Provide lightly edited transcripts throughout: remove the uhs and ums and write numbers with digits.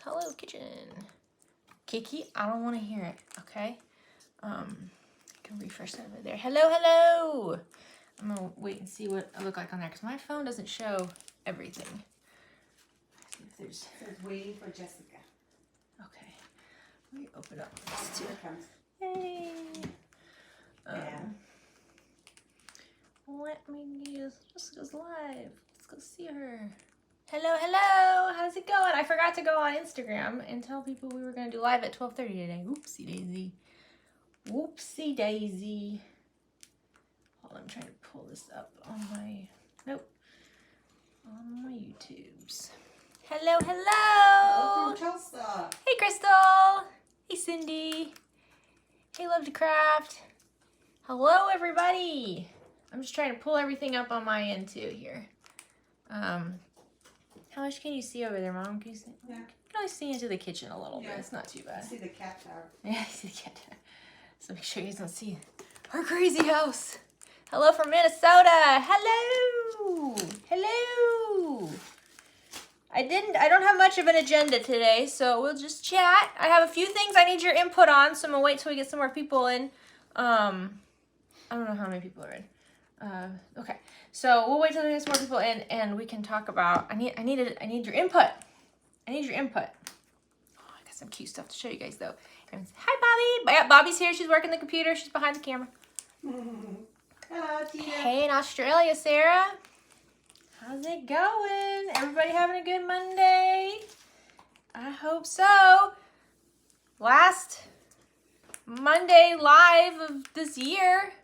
Hello, kitchen. Kiki, I don't want to hear it, okay? I can refresh that over there. Hello, hello. I'm going to wait and see what I look like on there because my phone doesn't show everything. Let's see if there's... It says waiting for Jessica. Okay. Let me open up this too. Here it comes. Yay. Yeah. Let me use Jessica's live. Let's go see her. Hello, hello. How's it going? I forgot to go on Instagram and tell people we were going to do live at 12:30 today. Whoopsie daisy. Whoopsie daisy. Hold on, I'm trying to pull this up on my... Nope. On my YouTubes. Hello, hello. Hello from Tulsa. Hey, Crystal. Hey, Cindy. Hey, Love to Craft. Hello, everybody. I'm just trying to pull everything up on my end, too, here. How much can you see over there, Mom? Can you see? Yeah. You can only see into the kitchen a little bit. It's not too bad. I see the cat tower. Yeah, I see the cat tower. So make sure you guys don't see our crazy house. Hello from Minnesota. Hello. Hello. I don't have much of an agenda today, so we'll just chat. I have a few things I need your input on, so I'm gonna wait till we get some more people in. I don't know how many people are in. Okay, so we'll wait till we get some more people in, and we can talk about. I need your input. I need your input. Oh, I got some cute stuff to show you guys though. And hi, Bobby. Yeah, Bobby's here. She's working the computer. She's behind the camera. Hello, Tina. Hey, in Australia, Sarah. How's it going? Everybody having a good Monday? I hope so. Last Monday live of this year.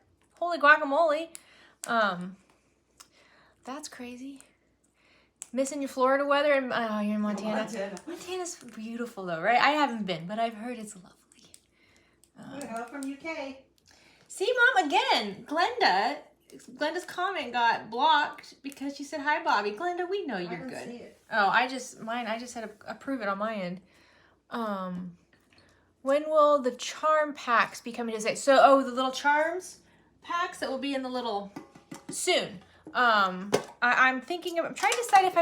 Holy guacamole. That's crazy. Missing your Florida weather and oh, you're in Montana. Montana's beautiful though, right? I haven't been, but I've heard it's lovely. Hello from UK. See, Mom, again, Glenda's comment got blocked because she said, hi, Bobby. Glenda, we know you're good. See it. Oh, I just had to approve it on my end. When will the charm packs be coming to say? So, the little charms packs that will be in the little soon. I'm trying to decide if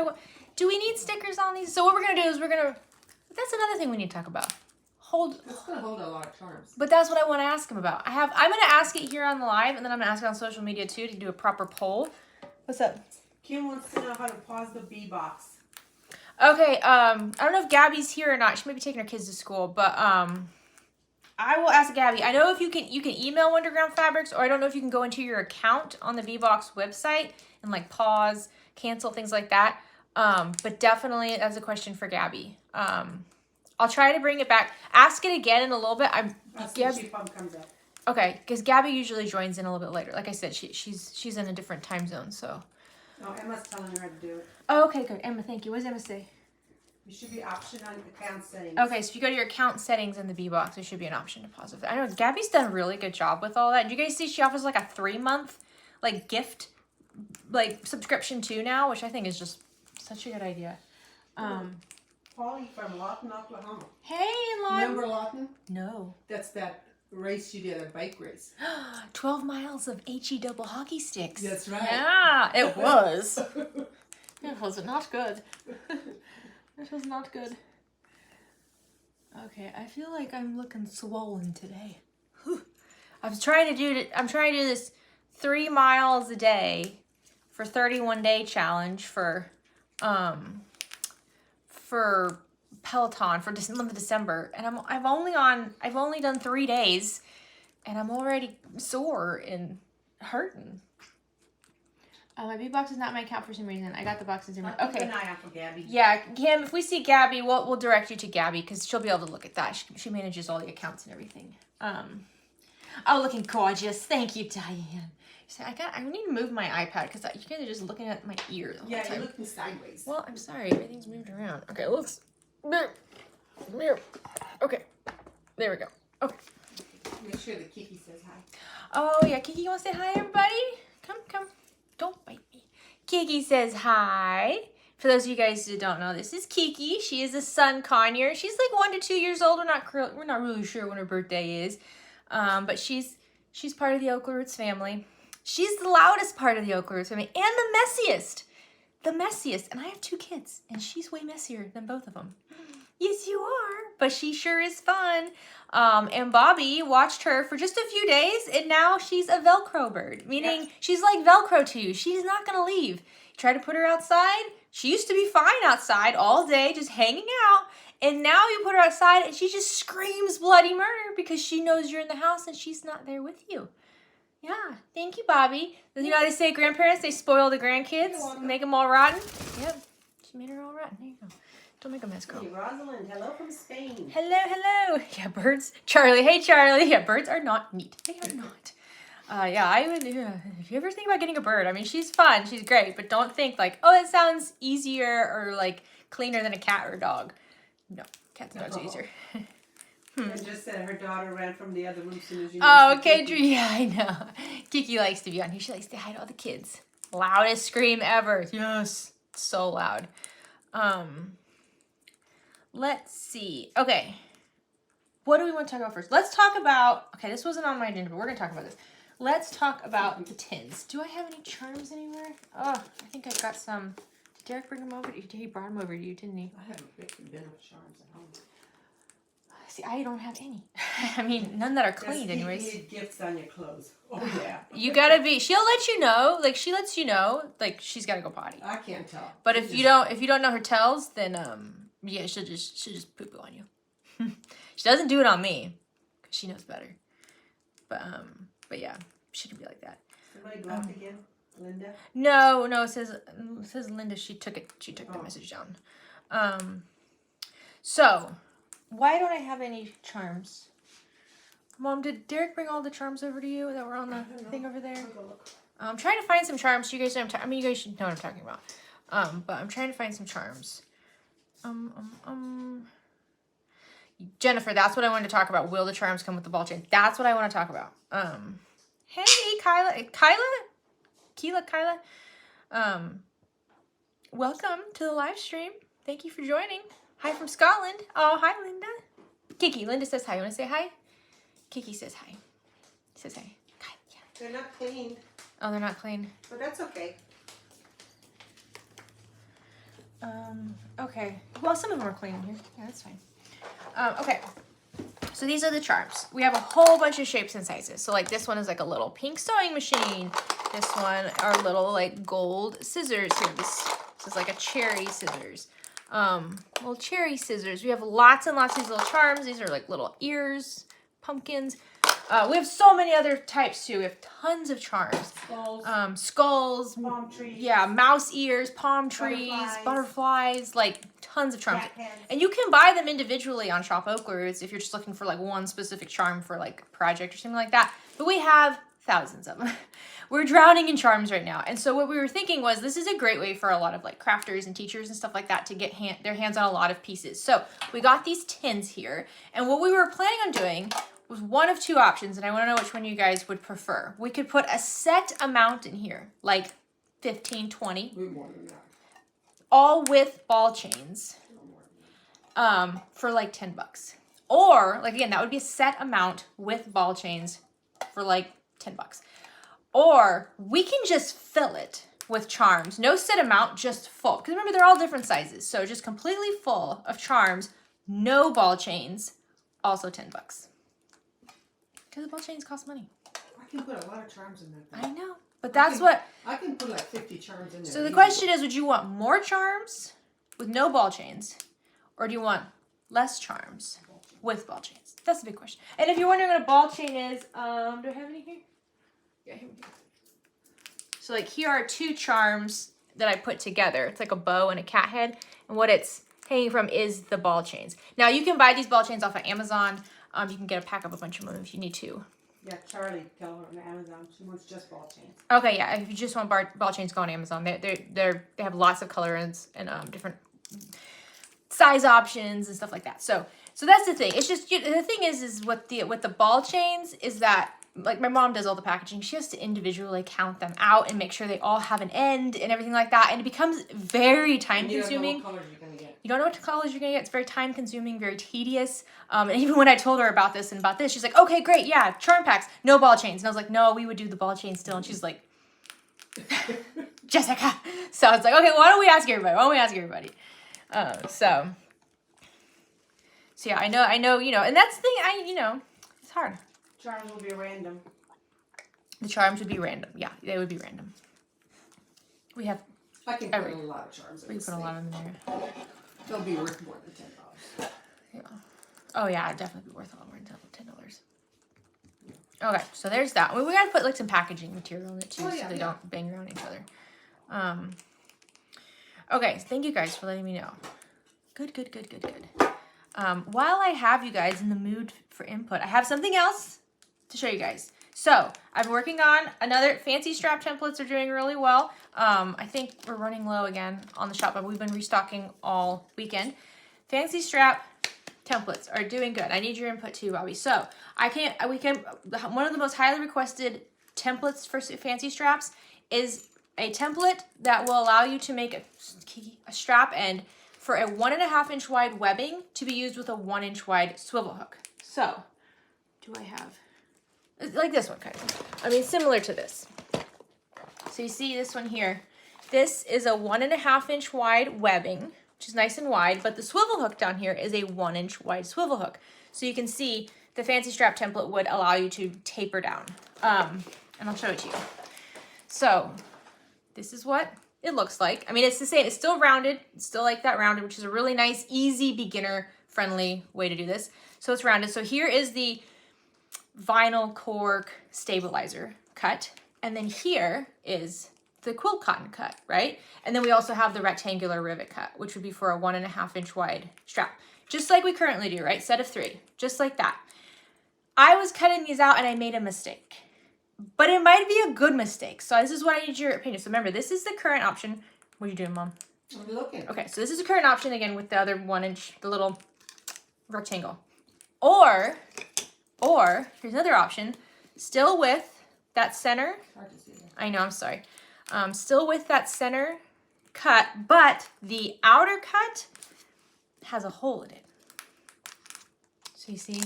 do we need stickers on these? So what we're going to do is that's another thing we need to talk about. It's going to hold a lot of charms. But that's what I want to ask him about. I'm going to ask it here on the live, and then I'm going to ask it on social media too to do a proper poll. What's up? Kim wants to know how to pause the bee box. Okay, I don't know if Gabby's here or not. She may be taking her kids to school, but I will ask Gabby. I know if you can email Wonderground Fabrics, or I don't know if you can go into your account on the V-Box website and like pause, cancel, things like that. But definitely that's a question for Gabby. I'll try to bring it back. Ask it again in a little bit. Comes up. Okay, because Gabby usually joins in a little bit later. Like I said, she's in a different time zone, so. No, Emma's telling her how to do it. Oh, okay, good. Emma, thank you. What does Emma say? You should be option on account settings. Okay, so if you go to your account settings in the V-Box, there should be an option to pause it. I know Gabby's done a really good job with all that. Did you guys see she offers like a 3-month like gift subscription too now, which I think is just such a good idea. Polly from Lawton, Oklahoma. Hey, Lawton. Remember Lawton? No. That's that race you did, a bike race. 12 miles of HE double hockey sticks. That's right. Yeah, it was. It was not good. It was not good. Okay, I feel like I'm looking swollen today. I'm trying to do this 3 miles a day for 31-day challenge for Peloton for this month of December, and I've only done 3 days, and I'm already sore and hurting. My V-Box is not my account for some reason. I got the boxes in my... Okay. Keep an eye out for Gabby. Yeah, Kim, if we see Gabby, we'll direct you to Gabby because she'll be able to look at that. She manages all the accounts and everything. Oh, looking gorgeous. Thank you, Diane. I need to move my iPad because you guys are just looking at my ear the whole time. Yeah, you're looking sideways. Well, I'm sorry. Everything's moved around. Okay, let's... There. Okay. There we go. Okay. Make sure that Kiki says hi. Oh, yeah. Kiki, you want to say hi, everybody? Come. Don't bite me. Kiki says hi. For those of you guys who don't know, this is Kiki. She is a sun conure. She's like 1 to 2 years old. We're not really sure when her birthday is. But she's part of the OklaRoots family. She's the loudest part of the OklaRoots family and the messiest. And I have 2 kids, and she's way messier than both of them. Yes, you are. But she sure is fun. And Bobby watched her for just a few days, and now she's a Velcro bird, meaning she's like Velcro to you. She's not going to leave. You try to put her outside. She used to be fine outside all day, just hanging out. And now you put her outside, and she just screams bloody murder because she knows you're in the house, and she's not there with you. Yeah, thank you, Bobby. You know how they say grandparents, they spoil the grandkids, make them all rotten? Yep, she made her all rotten. There you go. Don't make a mess, girl. Hey, Rosalind, hello from Spain. Hello, hello. Yeah, birds. Charlie, hey, Charlie. Yeah, birds are not neat. They are not. Yeah, I would, if you ever think about getting a bird, I mean, she's fun. She's great. But don't think like, oh, it sounds easier or like cleaner than a cat or a dog. No, cats and dogs are easier. And just said her daughter ran from the other room as soon as you Oh, okay, Drew. Yeah, I know. Kiki likes to be on here. She likes to hide all the kids. Loudest scream ever. Yes. So loud. Let's see. Okay. What do we want to talk about first? Let's talk about, okay, this wasn't on my agenda, but we're going to talk about this. Let's talk about the tins. Do I have any charms anywhere? Oh, I think I've got some. Did Derek bring them over? He brought them over to you, didn't he? I have a bit of charms at home. See, I don't have any. I mean, none that are clean, Just anyways. You need gifts on your clothes. Oh, yeah. You gotta be. She'll let you know. Like she lets you know. Like she's gotta go potty. I can't tell. But if you don't know her tells, then yeah, she'll just poo poo on you. She doesn't do it on me, cause she knows better. But yeah, she can be like that. Somebody blocked again, Linda. No, it says Linda. She took the message down. So why don't I have any charms? Mom, did Derek bring all the charms over to you that were on the thing over there? I'm trying to find some charms. You guys know you guys should know what I'm talking about. But I'm trying to find some charms. Jennifer, that's what I wanted to talk about. Will the charms come with the ball chain? That's what I want to talk about. Hey, Kyla. Welcome to the live stream. Thank you for joining. Hi from Scotland. Oh, hi, Linda. Kiki, Linda says hi. You want to say hi? Kiki says hi. Says hi. Hi. Yeah. They're not clean. Oh, they're not clean. But that's okay. Okay. Well, some of them are clean in here. Yeah, that's fine. Okay. So these are the charms. We have a whole bunch of shapes and sizes. So like this one is like a little pink sewing machine. This one are little like gold scissors here. This is like a cherry scissors. Little cherry scissors. We have lots and lots of these little charms. These are like little ears, pumpkins. We have so many other types too. We have tons of charms. Skulls. Palm trees. Yeah, mouse ears, palm trees, butterflies, like tons of charms. And you can buy them individually on Shop OklaRoots if you're just looking for like one specific charm for like a project or something like that. But we have thousands of them. We're drowning in charms right now. And so what we were thinking was this is a great way for a lot of like crafters and teachers and stuff like that to get their hands on a lot of pieces. So we got these tins here. And what we were planning on doing was one of two options. And I want to know which one you guys would prefer. We could put a set amount in here, like 15, 20. Way more than that. All with ball chains for like $10. Or, like again, that would be a set amount with ball chains for like $10. Or we can just fill it with charms. No set amount, just full. Because remember, they're all different sizes. So just completely full of charms, no ball chains, also $10. Because the ball chains cost money. I can put a lot of charms in there. I know. But that's what... I can put like 50 charms in there. So the question is, would you want more charms with no ball chains? Or do you want less charms with ball chains? That's the big question. And if you're wondering what a ball chain is, do I have any here? Yeah, here we go. So like here are two charms that I put together. It's like a bow and a cat head. And what it's hanging from is the ball chains. Now you can buy these ball chains off of Amazon. You can get a pack of a bunch of them if you need to. Yeah, Charlie, tell her on Amazon. She wants just ball chains. Okay, yeah. If you just want ball chains, go on Amazon. They have lots of colors and different size options and stuff like that. So that's the thing. It's just the thing is with the ball chains is that like my mom does all the packaging. She has to individually count them out and make sure they all have an end and everything like that. And it becomes very time consuming. You don't know what colors you're gonna get. You don't know what colors you're gonna get. It's very time consuming, very tedious. And even when I told her about this, she's like, okay, great, yeah, charm packs, no ball chains. And I was like, no, we would do the ball chains still. And she's like, Jessica. So it's like, okay, why don't we ask everybody? So So yeah, I know, you know, and that's the thing, you know, it's hard. Charms will be random. The charms would be random. Yeah, they would be random. We have. I can put a lot of charms in We this put a lot thing. in there. They'll be worth more than $10. Yeah. Oh yeah, it'd definitely be worth a lot more than $10. Okay, so there's that. We gotta put like some packaging material in it too, so they don't bang around each other. Okay, thank you guys for letting me know. Good. While I have you guys in the mood for input, I have something else to show you guys. So I'm working on another fancy strap templates are doing really well. I think we're running low again on the shop, but we've been restocking all weekend. Fancy strap templates are doing good. I need your input too, Bobby. So one of the most highly requested templates for fancy straps is a template that will allow you to make a strap end for a 1.5 inch wide webbing to be used with a 1 inch wide swivel hook. So, do I have, like this one kind of, I mean, similar to this. So you see this one here. This is a 1.5 inch wide webbing, which is nice and wide, but the swivel hook down here is a 1 inch wide swivel hook. So you can see the fancy strap template would allow you to taper down. And I'll show it to you. So this is what it looks like. I mean, it's the same. It's still rounded. It's still like that rounded, which is a really nice, easy, beginner-friendly way to do this. So it's rounded. So here is the vinyl cork stabilizer cut. And then here is the quilt cotton cut, right? And then we also have the rectangular rivet cut, which would be for a 1.5 inch wide strap. Just like we currently do, right? Set of 3, just like that. I was cutting these out and I made a mistake. But it might be a good mistake. So this is what I need your opinion. So remember, this is the current option. What are you doing, Mom? I'm looking. Okay, so this is the current option again with the other 1 inch, the little rectangle. Or here's another option, still with that center. Hard to see that. I know, I'm sorry. Still with that center cut, but the outer cut has a hole in it. So you see,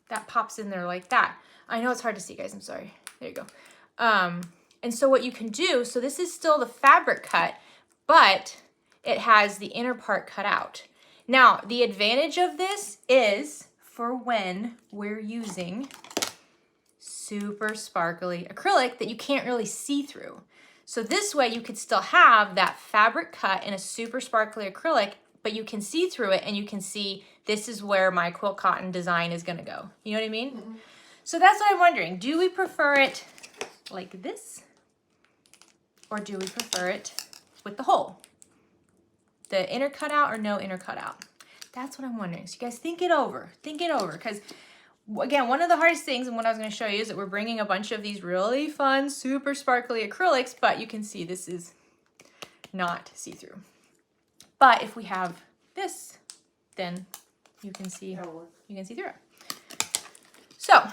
that pops in there like that. I know it's hard to see, guys. I'm sorry. There you go. And so what you can do, so this is still the fabric cut, but it has the inner part cut out. Now, the advantage of this is for when we're using super sparkly acrylic that you can't really see through. So this way you could still have that fabric cut in a super sparkly acrylic, but you can see through it and you can see this is where my quilt cotton design is gonna go. You know what I mean? Mm-hmm. So that's what I'm wondering. Do we prefer it like this? Or do we prefer it with the hole? The inner cutout or no inner cutout? That's what I'm wondering. So you guys think it over. Think it over. Because again, one of the hardest things and what I was going to show you is that we're bringing a bunch of these really fun, super sparkly acrylics, but you can see this is not see-through. But if we have this, then you can see through it. So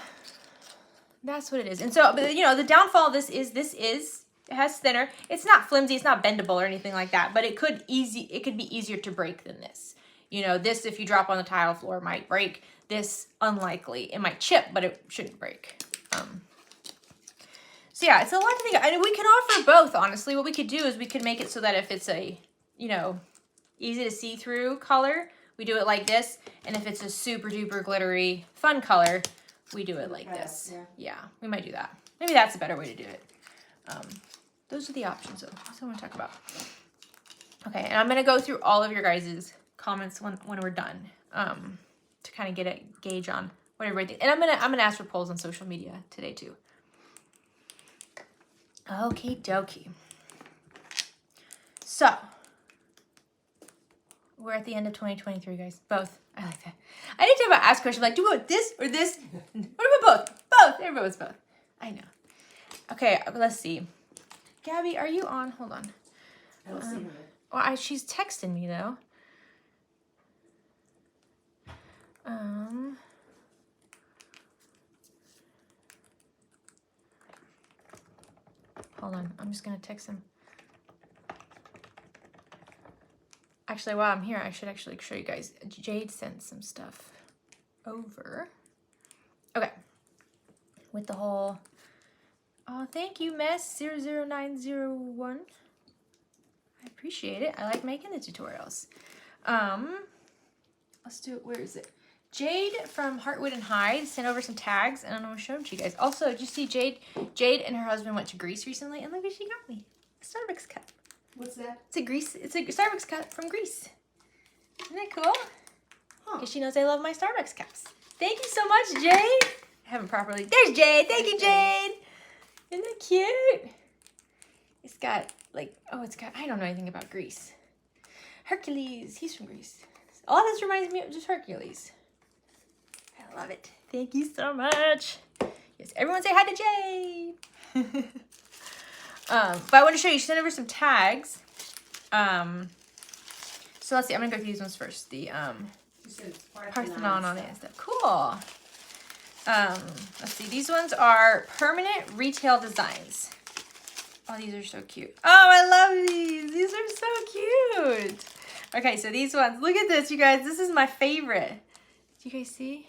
that's what it is. And so, but you know, the downfall of this is it has thinner. It's not flimsy, it's not bendable or anything like that, but it could be easier to break than this. You know, this, if you drop on the tile floor, might break. This, unlikely. It might chip, but it shouldn't break. So yeah, it's a lot to think of. I mean, we can offer both, honestly. What we could do is we could make it so that if it's a, you know, easy to see through color, we do it like this. And if it's a super duper glittery, fun color, we do it like this. Yeah, we might do that. Maybe that's a better way to do it. Those are the options, though. That's what I want to talk about. Okay, and I'm going to go through all of your guys' comments when we're done, to kind of get a gauge on what everybody thinks. And I'm gonna ask for polls on social media today too. Okie dokie. So we're at the end of 2023, guys. Both. I like that. I need to ask questions like, do we want this or this? What about both? Both. Everybody wants both. I know. Okay, let's see. Gabby, are you on? Hold on. I don't see her. Well, she's texting me though. Hold on, I'm just gonna text him. Actually, while I'm here, I should actually show you guys. Jade sent some stuff over. Okay. With the whole, oh, thank you, Mess00901. I appreciate it. I like making the tutorials. Let's do it. Where is it? Jade from Heartwood and Hyde sent over some tags, and I'm going to show them to you guys. Also, did you see Jade and her husband went to Greece recently, and look what she got me. A Starbucks cup. What's that? It's a Starbucks cup from Greece. Isn't that cool? Because she knows I love my Starbucks cups. Thank you so much, Jade. I haven't properly. There's Jade. Thank you, Jade. Isn't that cute? It's got like, I don't know anything about Greece. Hercules, he's from Greece. All this reminds me of just Hercules. I love it. Thank you so much. Yes, everyone say hi to Jade. But I want to show you, she sent over some tags. So let's see, I'm gonna go through these ones first. The Parthenon on it and stuff. Cool. Let's see, these ones are permanent retail designs. Oh, these are so cute. Oh, I love these. These are so cute. Okay, so these ones, look at this, you guys. This is my favorite. Do you guys see?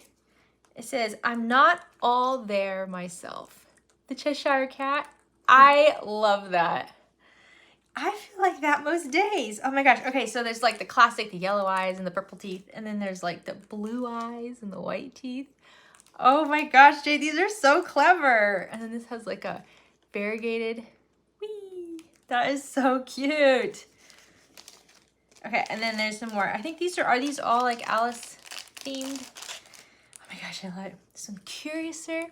It says, I'm not all there myself. The Cheshire Cat. I love that. I feel like that most days. Oh my gosh. Okay, so there's like the classic, the yellow eyes and the purple teeth. And then there's like the blue eyes and the white teeth. Oh my gosh, Jade, these are so clever. And then this has like a variegated. Whee! That is so cute. Okay, and then there's some more. I think these are these all like Alice themed? Oh my gosh, I love it. Some Curiouser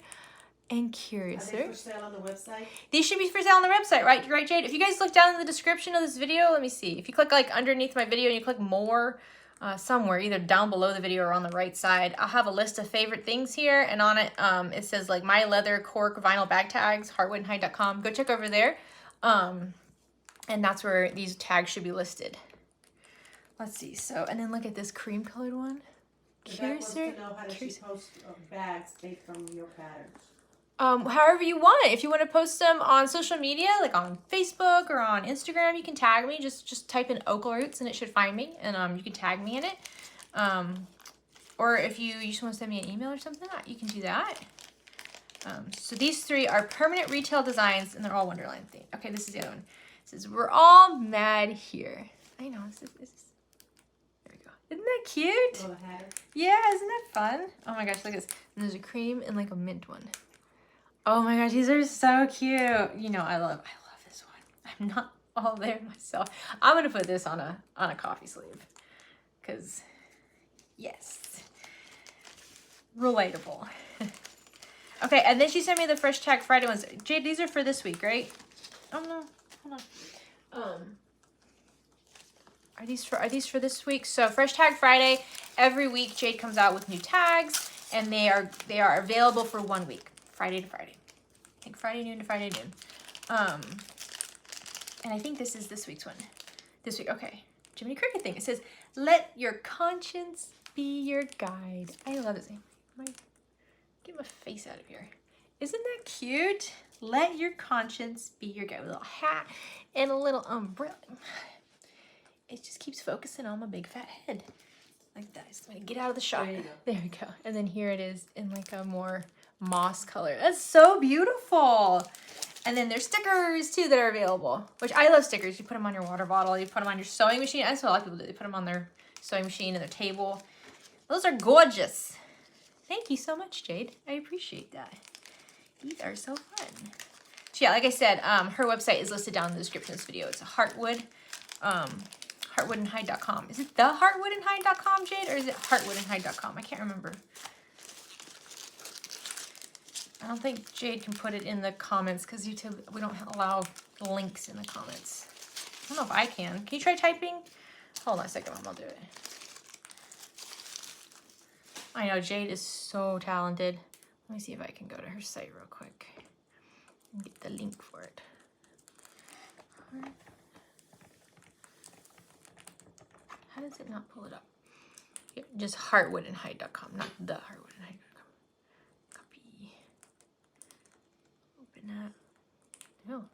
and Curiouser. Are they for sale on the website? These should be for sale on the website, right, Jade? If you guys look down in the description of this video, let me see. If you click like underneath my video and you click more, somewhere, either down below the video or on the right side, I'll have a list of favorite things here, and on it, it says like my leather cork vinyl bag tags, heartwoodandhyde.com. Go check over there, and that's where these tags should be listed. Let's see. So, and then look at this cream colored one. Curiouser. To know how to post bags made from your patterns. However you want it. If you want to post them on social media, like on Facebook or on Instagram, you can tag me. Just type in OklaRoots and it should find me, and you can tag me in it. Or if you just want to send me an email or something, you can do that. So these three are permanent retail designs, and they're all Wonderland themed. Okay, this is the other one. It says, we're all mad here. I know, this is there we go. Isn't that cute? Little hatter. Yeah, isn't that fun? Oh my gosh, look at this. And there's a cream and like a mint one. Oh my gosh, these are so cute. You know, I love this one. I'm not all there myself. I'm gonna put this on a coffee sleeve. Cause yes. Relatable. Okay, and then she sent me the Fresh Tag Friday ones. Jade, these are for this week, right? Oh no, hold on. Are these for this week? So Fresh Tag Friday, every week Jade comes out with new tags, and they are available for 1 week, Friday to Friday. I think Friday noon to Friday noon. And I think this is this week's one. This week, okay. Jiminy Cricket thing. It says, let your conscience be your guide. I love this thing. Get my face out of here. Isn't that cute? Let your conscience be your guide. With a little hat and a little umbrella. It just keeps focusing on my big fat head. Like that. Just gonna get out of the shot. There we go. And then here it is in like a more moss color. That's so beautiful. And then there's stickers too that are available, which I love stickers. You put them on your water bottle, you put them on your sewing machine. That's what a lot of people do. They put them on their sewing machine and their table. Those are gorgeous. Thank you so much, Jade. I appreciate that. These are so fun. So yeah, like I said, her website is listed down in the description of this video. It's a Heartwood, heartwoodandhyde.com. Is it the heartwoodandhyde.com, Jade, or is it heartwoodandhyde.com? I can't remember. I don't think Jade can put it in the comments because YouTube, we don't allow links in the comments. I don't know if I can. Can you try typing? Hold on a second, Mom, I'll do it. I know, Jade is so talented. Let me see if I can go to her site real quick and get the link for it. How does it not pull it up? Yeah, just heartwoodandhyde.com, not the heartwoodandhyde.com. Copy. Open that. Oh.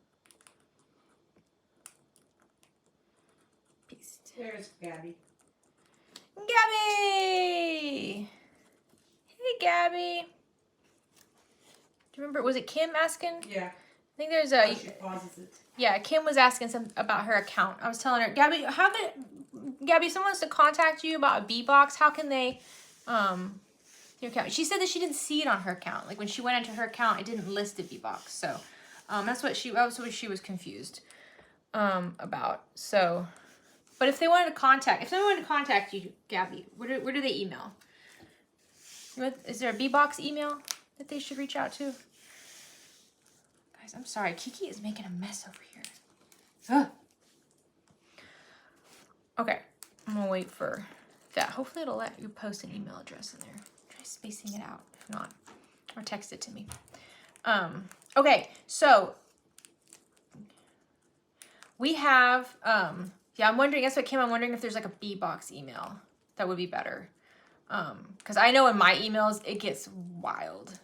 Paste. There's Gabby. Gabby! Hey, Gabby. Do you remember, was it Kim asking? Yeah. I think there's a... She pauses it. Yeah, Kim was asking some about her account. I was telling her, Gabby, if someone wants to contact you about a bee box, how can they Your account. She said that she didn't see it on her account. Like when she went into her account, it didn't list a B-Box. So that's what she was confused about. So, but if someone wanted to contact you, Gabby, where do they email? Is there a B-Box email that they should reach out to? Guys, I'm sorry. Kiki is making a mess over here. Ugh. Okay, I'm gonna wait for that. Hopefully it'll let you post an email address in there. Try spacing it out, if not, or text it to me. Okay, so we have, yeah, I'm wondering, that's what Kim, I'm wondering if there's like a B-Box email that would be better. Because I know in my emails, it gets wild.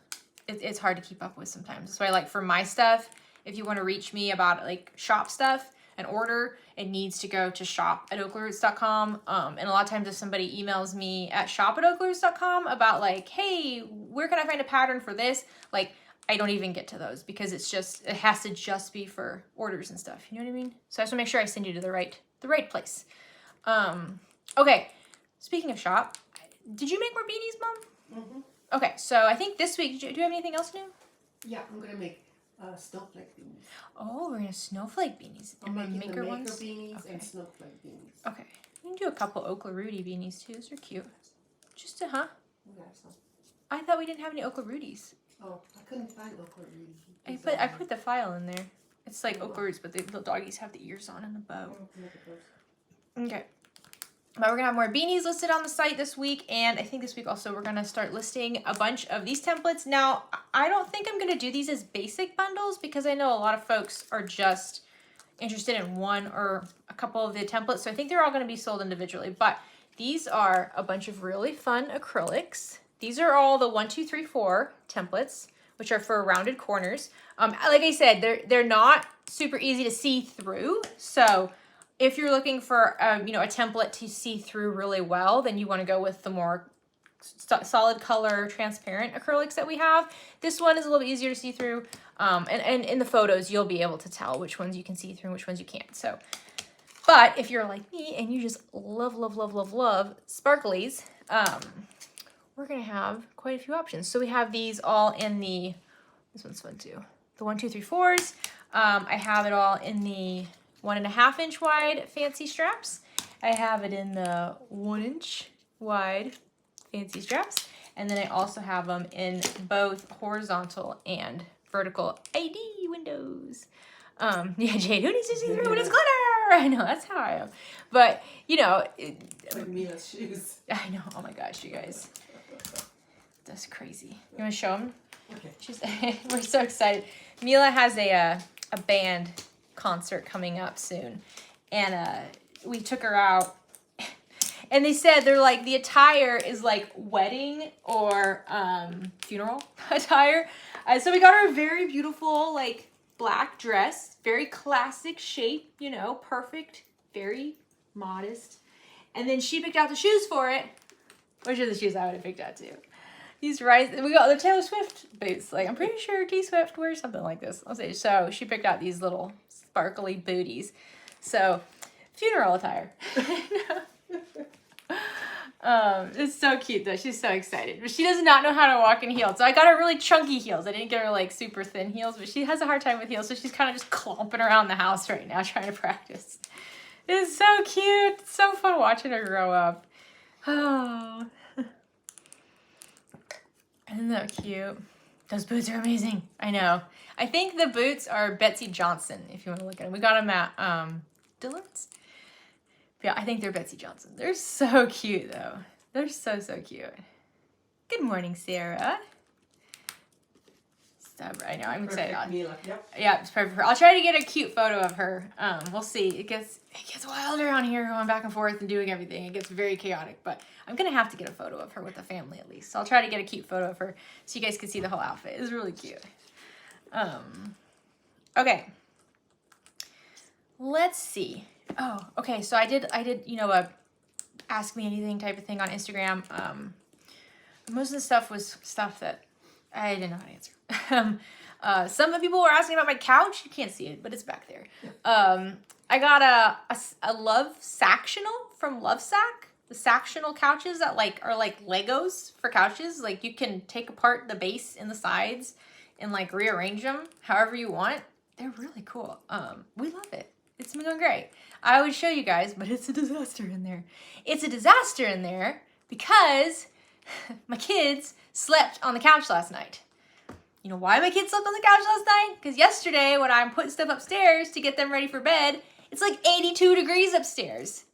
It's hard to keep up with sometimes. That's why, like, for my stuff, if you want to reach me about, like, shop stuff and order, it needs to go to shop@OklaRoots.com. And a lot of times if somebody emails me at shop@OklaRoots.com about, like, hey, where can I find a pattern for this? Like, I don't even get to those because it has to just be for orders and stuff. You know what I mean? So I just want to make sure I send you to the right place. Okay. Speaking of shop, did you make more beanies, Mom? Mm-hmm. Okay, so I think this week, do you have anything else new? Yeah, I'm gonna make snowflake beanies. Oh, we're gonna snowflake beanies. I'm making maker the maker ones? beanies Okay. and snowflake beanies. Okay, we can do a couple OklaRoots beanies too. Those are cute. Just to, huh? Yeah, so. I thought we didn't have any OklaRoots. Oh, I couldn't find OklaRoots. I put the file in there. It's like OklaRoots, but the little doggies have the ears on and the bow. Okay. But we're going to have more beanies listed on the site this week, and I think this week also we're going to start listing a bunch of these templates. Now, I don't think I'm going to do these as basic bundles because I know a lot of folks are just interested in one or a couple of the templates, so I think they're all going to be sold individually. But these are a bunch of really fun acrylics. These are all the 1, 2, 3, 4 templates, which are for rounded corners. Like I said, they're not super easy to see through, so if you're looking for a template to see through really well, then you want to go with the more solid color, transparent acrylics that we have. This one is a little bit easier to see through, and in the photos you'll be able to tell which ones you can see through and which ones you can't. So, but if you're like me and you just love sparklies, we're gonna have quite a few options. So we have these all in this one's fun too, the 1, 2, 3, 4s. I have it all in the 1.5 inch wide fancy straps. I have it in the 1 inch wide fancy straps. And then I also have them in both horizontal and vertical ID windows. Yeah, Jade, who needs to see through when it's glitter? I know, that's how I am. But, Like Mila's shoes. I know, oh my gosh, you guys. That's crazy. You want to show them? Okay. We're so excited. Mila has a band concert coming up soon, and we took her out, and they said they're like the attire is like wedding or funeral attire. So we got her a very beautiful like black dress, very classic shape, perfect, very modest. And then she picked out the shoes for it, which are the shoes I would have picked out too. We got the Taylor Swift boots. Like, I'm pretty sure T Swift wears something like this. I'll say. So she picked out these little sparkly booties. So, funeral attire. It's so cute though. She's so excited. But she does not know how to walk in heels. So I got her really chunky heels. I didn't get her like super thin heels, but she has a hard time with heels. So she's kind of just clomping around the house right now trying to practice. It's so cute. It's so fun watching her grow up. Oh. Isn't that cute? Those boots are amazing. I know. I think the boots are Betsy Johnson, if you want to look at them. We got them at Dillon's. Yeah, I think they're Betsy Johnson. They're so cute, though. They're so cute. Good morning, Sarah. I know, I'm excited. Yep. Yeah, it's perfect. I'll try to get a cute photo of her. We'll see. It gets wilder on here, going back and forth and doing everything. It gets very chaotic, but I'm gonna have to get a photo of her with the family at least. So I'll try to get a cute photo of her so you guys can see the whole outfit. It's really cute. Okay. Let's see. Oh, okay. So I did a ask me anything type of thing on Instagram. Most of the stuff was stuff that I didn't know how to answer. Some people were asking about my couch. You can't see it, but it's back there. I got a love Sactional from Lovesac. the sectional couches that like are like Legos for couches. Like you can take apart the base and the sides and like rearrange them however you want. They're really cool. We love it. It's been going great. I would show you guys, but it's a disaster in there. It's a disaster in there because my kids slept on the couch last night. You know why my kids slept on the couch last night? Because yesterday when I'm putting stuff upstairs to get them ready for bed, it's like 82 degrees upstairs.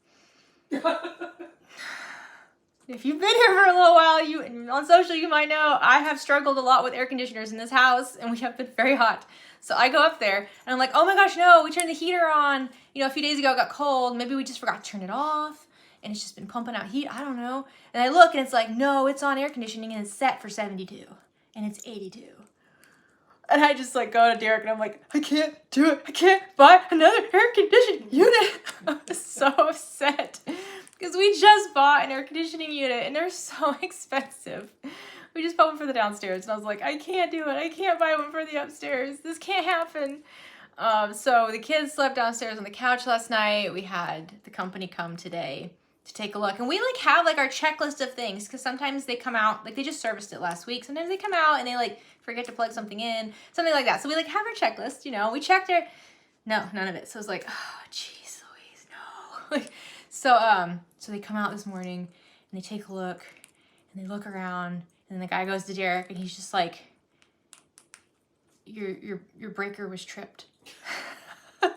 If you've been here for a little while, on social, you might know I have struggled a lot with air conditioners in this house, and we have been very hot. So I go up there, and I'm like, oh my gosh, no, we turned the heater on. You know, a few days ago it got cold. Maybe we just forgot to turn it off, and it's just been pumping out heat. I don't know. And I look, and it's like, no, it's on air conditioning, and it's set for 72, and it's 82. And I just like go to Derek, and I'm like, I can't do it. I can't buy another air conditioning unit. I'm so upset. Because we just bought an air conditioning unit and they're so expensive. We just bought one for the downstairs and I was like, I can't do it. I can't buy one for the upstairs. This can't happen. So the kids slept downstairs on the couch last night. We had the company come today to take a look. And we like have like our checklist of things because sometimes they come out, like they just serviced it last week. Sometimes they come out and they like forget to plug something in, something like that. So we like have our checklist, you know, we checked it. No, none of it. So I was like, oh, geez, Louise, no. Like, so they come out this morning and they take a look and they look around and then the guy goes to Derek and he's just like, your breaker was tripped. And I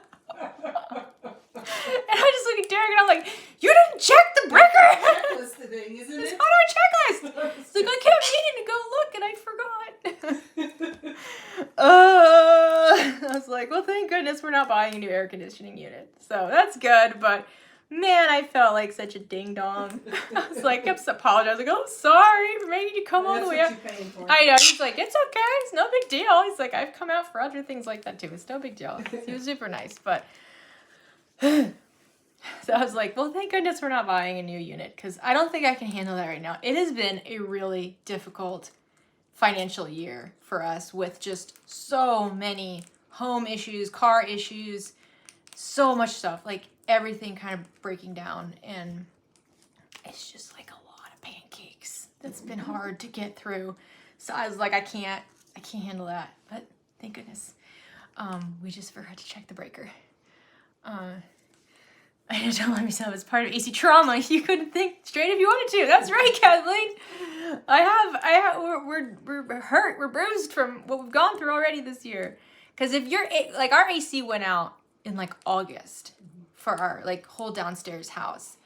just look at Derek and I'm like, you didn't check the breaker. That's the thing, isn't It's it? on our checklist. It's like I kept meaning to go look and I forgot. I was like, well, thank goodness we're not buying a new air conditioning unit. So that's good, but man, I felt like such a ding dong. I was like, kept apologizing. Like, oh, sorry for making you come all the way up. I know. He's like, it's okay. It's no big deal. He's like, I've come out for other things like that too. It's no big deal. He was super nice, but so I was like, well, thank goodness we're not buying a new unit because I don't think I can handle that right now. It has been a really difficult financial year for us with just so many home issues, car issues, so much stuff, like everything kind of breaking down, and it's just like a lot of pancakes that's been hard to get through. So I was like, I can't handle that, but thank goodness. We just forgot to check the breaker. I don't let myself, it's part of AC trauma. You couldn't think straight if you wanted to. That's right, Kathleen. We're hurt, we're bruised from what we've gone through already this year. Because if you're, like our AC went out in like August for our like whole downstairs house.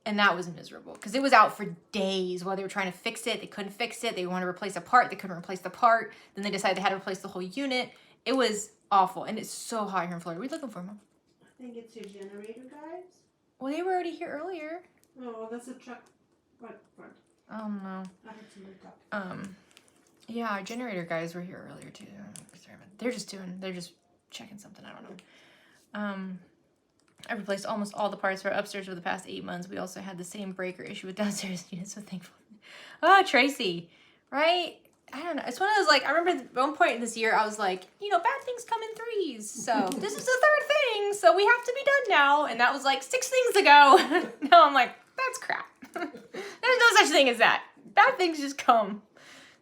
And that was miserable because it was out for days while they were trying to fix it. They couldn't fix it. They wanted to replace a part. They couldn't replace the part. Then they decided they had to replace the whole unit. It was awful. And it's so hot here in Florida. What are you looking for, Mom? I think it's your generator guys. Well, they were already here earlier. Oh, that's a truck. Front. Oh, no. I had somebody talk. Yeah, our generator guys were here earlier, too. They're just checking something. I don't know. I replaced almost all the parts for upstairs for the past 8 months. We also had the same breaker issue with downstairs units, so thankful. Oh, Tracy, right? I don't know. It's one of those, like, I remember at one point in this year, I was like, you know, bad things come in threes. So this is the third thing, so we have to be done now. And that was like 6 things ago. Now I'm like, that's crap. There's no such thing as that. Bad things just come.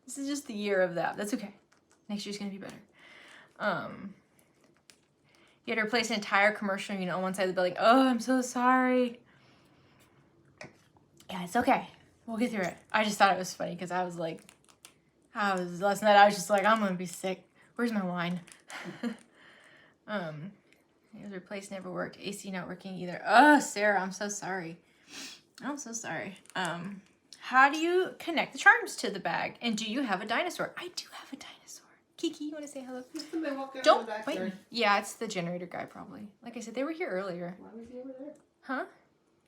This is just the year of that. That's okay. Next year's going to be better. You had to replace an entire commercial unit on one side of the building. Oh, I'm so sorry. Yeah, it's okay. We'll get through it. I just thought it was funny because last night I was just like, I'm going to be sick. Where's my wine? It was replaced, never worked. AC not working either. Oh, Sarah, I'm so sorry. I'm so sorry. How do you connect the charms to the bag? And do you have a dinosaur? I do have a dinosaur. Kiki, you want to say hello? Don't wait. Yeah, it's the generator guy probably. Like I said, they were here earlier. Why was he over there? Huh?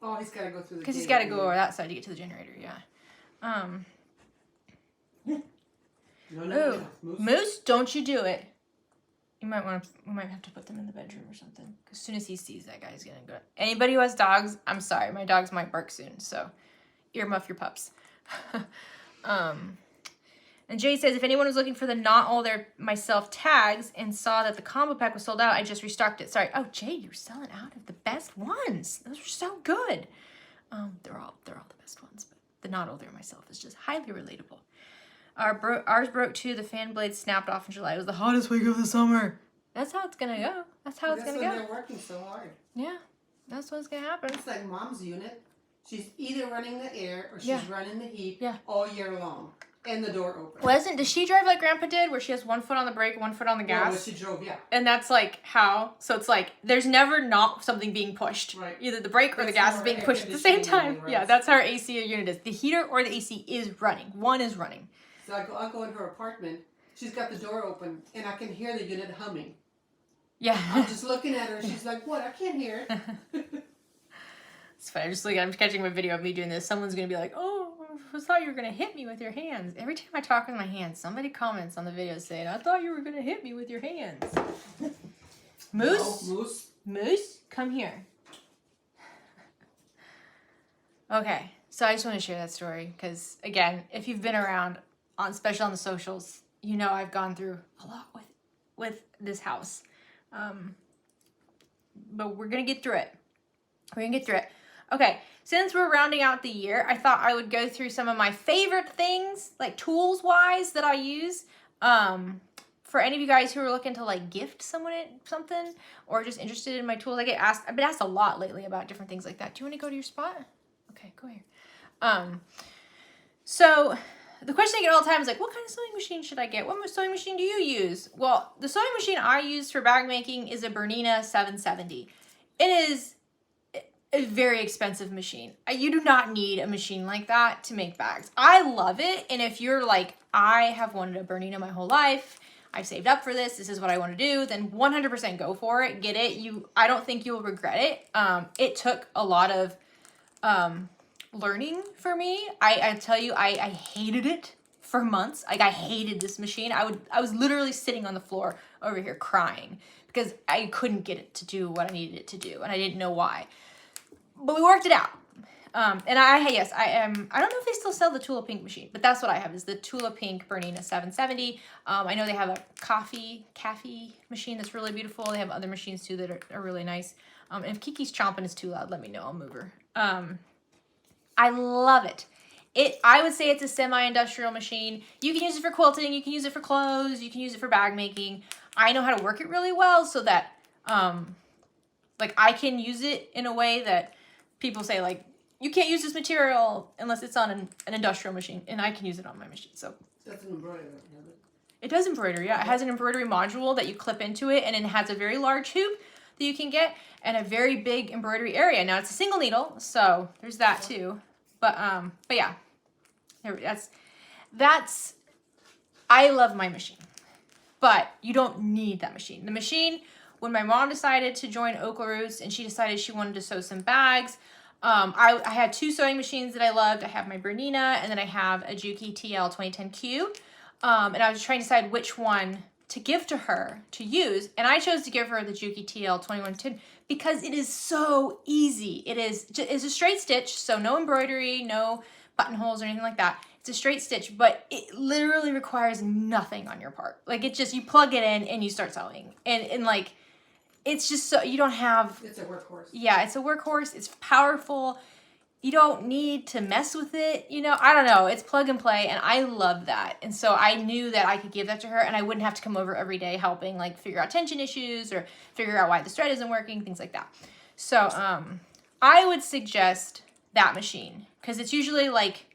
Oh, he's got to go through the because he's got to go over that side to get to the generator. Yeah. No. Moose, don't you do it. We might have to put them in the bedroom or something. As soon as he sees that guy, he's gonna go. Anybody who has dogs, I'm sorry, my dogs might bark soon, so earmuff your pups. And Jay says, if anyone was looking for the not all their myself tags and saw that the combo pack was sold out, I just restocked it. Sorry. Oh, Jay, you're selling out of the best ones. Those are so good. They're all the best ones, but the not older myself is just highly relatable. Ours broke too. The fan blade snapped off in July. It was the hottest week of the summer. That's how it's gonna go. That's how it's gonna go. They're working so hard. Yeah, that's what's gonna happen. It's like Mom's unit. She's either running the air or she's running the heat all year long. And the door open. Does she drive like Grandpa did, where she has 1 foot on the brake, 1 foot on the gas? Well, she drove, yeah. And that's like how, so it's like, there's never not something being pushed. Right. Either the brake or the gas is being pushed at the same time. Yeah, that's how our AC unit is. The heater or the AC is running. One is running. So I'll go in her apartment. She's got the door open, and I can hear the unit humming. Yeah. I'm just looking at her. She's like, what? I can't hear it. It's funny. I'm catching a video of me doing this. Someone's going to be like, oh, I thought you were going to hit me with your hands. Every time I talk with my hands, somebody comments on the video saying, I thought you were going to hit me with your hands. Moose? No, Moose. Moose? Come here. Okay. So I just want to share that story because, again, if you've been around, especially on the socials, you know I've gone through a lot with this house. But we're going to get through it. We're going to get through it. Okay, since we're rounding out the year, I thought I would go through some of my favorite things, like tools-wise, that I use. For any of you guys who are looking to like gift someone something or just interested in my tools, I've been asked a lot lately about different things like that. Do you want to go to your spot? Okay, go here. So the question I get all the time is like, what kind of sewing machine should I get? What sewing machine do you use? Well, the sewing machine I use for bag making is a Bernina 770. It is a very expensive machine. You do not need a machine like that to make bags. I love it. And if you're like, I have wanted a Bernina my whole life, I've saved up for this is what I want to do, then 100% go for it. Get it. I don't think you'll regret it. It took a lot of learning for me. I tell you, I hated it for months. Like I hated this machine. I was literally sitting on the floor over here crying because I couldn't get it to do what I needed it to do. And I didn't know why. But we worked it out. And I don't know if they still sell the Tula Pink machine, but that's what I have is the Tula Pink Bernina 770. I know they have a coffee machine that's really beautiful. They have other machines too that are really nice. And if Kiki's chomping is too loud, let me know. I'll move her. I love it. I would say it's a semi-industrial machine. You can use it for quilting. You can use it for clothes. You can use it for bag making. I know how to work it really well so that, like I can use it in a way that people say like, you can't use this material unless it's on an industrial machine, and I can use it on my machine. So that's an embroidery. It does embroider, yeah. It has an embroidery module that you clip into it, and it has a very large hoop that you can get and a very big embroidery area. Now it's a single needle, so there's that too. But yeah, that's. I love my machine, but you don't need that machine. The machine. When my mom decided to join OklaRoots and she decided she wanted to sew some bags, I had two sewing machines that I loved. I have my Bernina and then I have a Juki TL 2010Q. And I was trying to decide which one to give to her to use. And I chose to give her the Juki TL 2110 because it is so easy. It's a straight stitch, so no embroidery, no buttonholes or anything like that. It's a straight stitch, but it literally requires nothing on your part. Like it just, you plug it in and you start sewing. And like, it's just so, you don't have... It's a workhorse. Yeah, it's a workhorse. It's powerful. You don't need to mess with it. You know, I don't know. It's plug and play, and I love that. And so I knew that I could give that to her, and I wouldn't have to come over every day helping, like, figure out tension issues or figure out why the thread isn't working, things like that. So I would suggest that machine, because it's usually, like...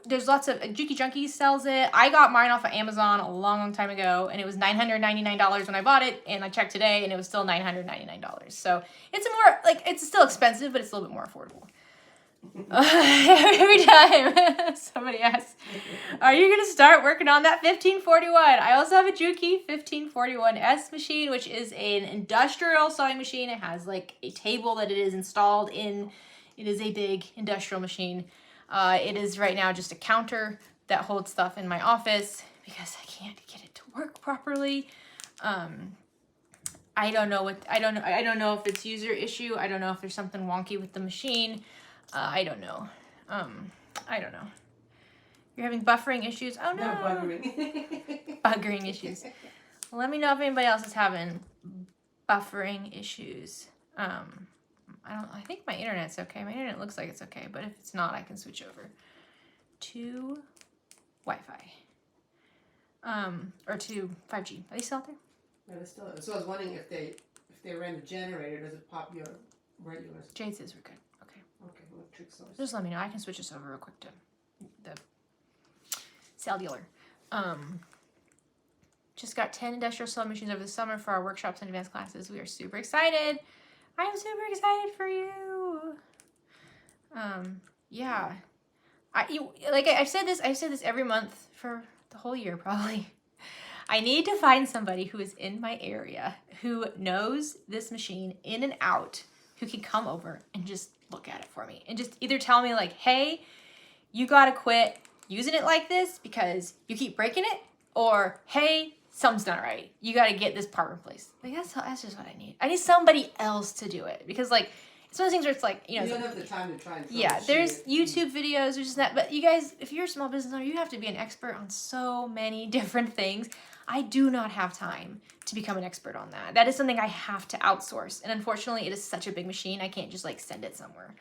there's lots of Juki Junkies sells it. I got mine off of Amazon a long time ago, and it was $999 when I bought it, and I checked today and it was still $999. So it's it's still expensive, but it's a little bit more affordable. Every time somebody asks, are you going to start working on that 1541? I also have a Juki 1541S machine, which is an industrial sewing machine. It has like a table that it is installed in. It is a big industrial machine. It is right now just a counter that holds stuff in my office because I can't get it to work properly. I don't know if it's user issue. I don't know if there's something wonky with the machine. I don't know. You're having buffering issues? Oh no. No, buggering. Buggering issues. Let me know if anybody else is having buffering issues. I think my internet's okay. My internet looks like it's okay, but if it's not, I can switch over to Wi-Fi. Or to 5G. Are they still out there? Yeah, they're still. So I was wondering if they ran the generator, does it pop your regulars? Jade says we're good. Okay. Okay, electric source. Just let me know. I can switch this over real quick to the cellular. Just got 10 industrial sewing machines over the summer for our workshops and advanced classes. We are super excited. I am super excited for you. Yeah. I've said this every month for the whole year probably. I need to find somebody who is in my area who knows this machine in and out, who can come over and just look at it for me and just either tell me like, hey, you gotta quit using it like this because you keep breaking it, or hey, something's not right. You gotta get this part replaced. Like that's just what I need. I need somebody else to do it because like it's one of those things where it's like, you know, you don't have the time to try and there's YouTube videos, which is that, but you guys, if you're a small business owner, you have to be an expert on so many different things. I do not have time to become an expert on that. That is something I have to outsource. And unfortunately, it is such a big machine. I can't just like send it somewhere.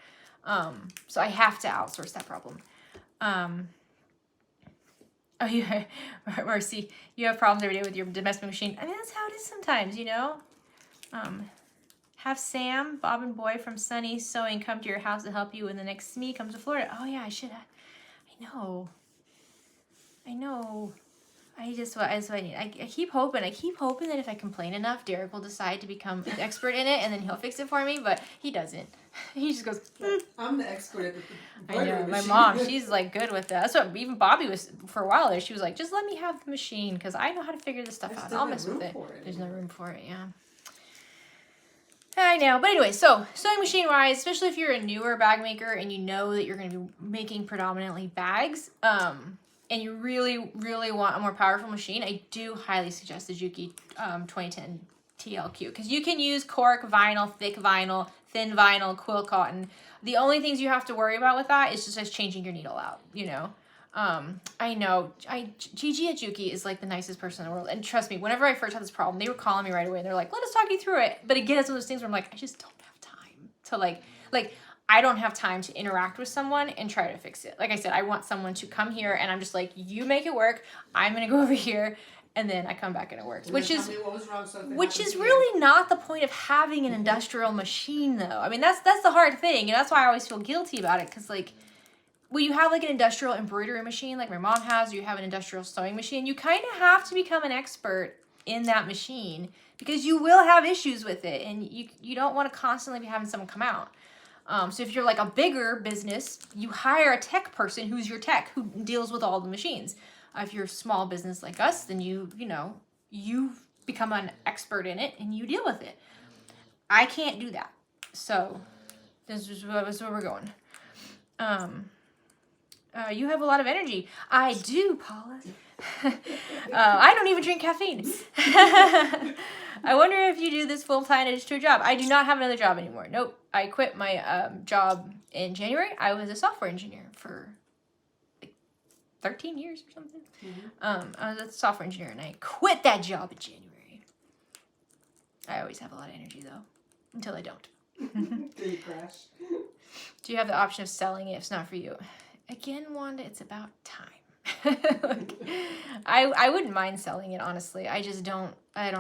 So I have to outsource that problem. Oh, yeah, Mercy, you have problems every day with your domestic machine. I mean, that's how it is sometimes, you know? Have Sam, Bob and Boy from Sunny Sewing come to your house to help you when the next SME comes to Florida. Oh, yeah, I should have. I know. That's what I need. I keep hoping that if I complain enough, Derek will decide to become an expert in it, and then he'll fix it for me, but he doesn't. He just goes, I'm the expert at the I know. My mom, she's like good with that. That's what even Bobby was for a while there. She was like, just let me have the machine because I know how to figure this stuff out. I'll mess with it. There's no room for it, yeah. I know. But anyway, so sewing machine wise, especially if you're a newer bag maker and you know that you're going to be making predominantly bags, and you really, really want a more powerful machine, I do highly suggest the Juki 2010 TLQ because you can use cork, vinyl, thick vinyl, thin vinyl, quill cotton. The only things you have to worry about with that is just changing your needle out, you know. I know. Gigi at Juki is like the nicest person in the world. And trust me, whenever I first had this problem, they were calling me right away and they're like, let us talk you through it. But again, it's one of those things where I'm like, I just don't have time to like I don't have time to interact with someone and try to fix it. Like I said, I want someone to come here and I'm just like, you make it work. I'm going to go over here. And then I come back and it works, which is really not the point of having an industrial machine though. I mean, that's the hard thing. And that's why I always feel guilty about it. Cause like, when you have like an industrial embroidery machine, like my mom has, or you have an industrial sewing machine, you kind of have to become an expert in that machine because you will have issues with it. And you don't want to constantly be having someone come out. So if you're like a bigger business, you hire a tech person who's your tech, who deals with all the machines. If you're a small business like us, then you become an expert in it and you deal with it. I can't do that. So this is where we're going. You have a lot of energy. I do, Paula. I don't even drink caffeine. I wonder if you do this full-time and just to a job. I do not have another job anymore. Nope. I quit my job in January. I was a software engineer for like 13 years or something. Mm-hmm. I was a software engineer and I quit that job in January. I always have a lot of energy though, until I don't. Until you crash. Do you have the option of selling it if it's not for you? Again, Wanda, it's about time. I wouldn't mind selling it, honestly. I don't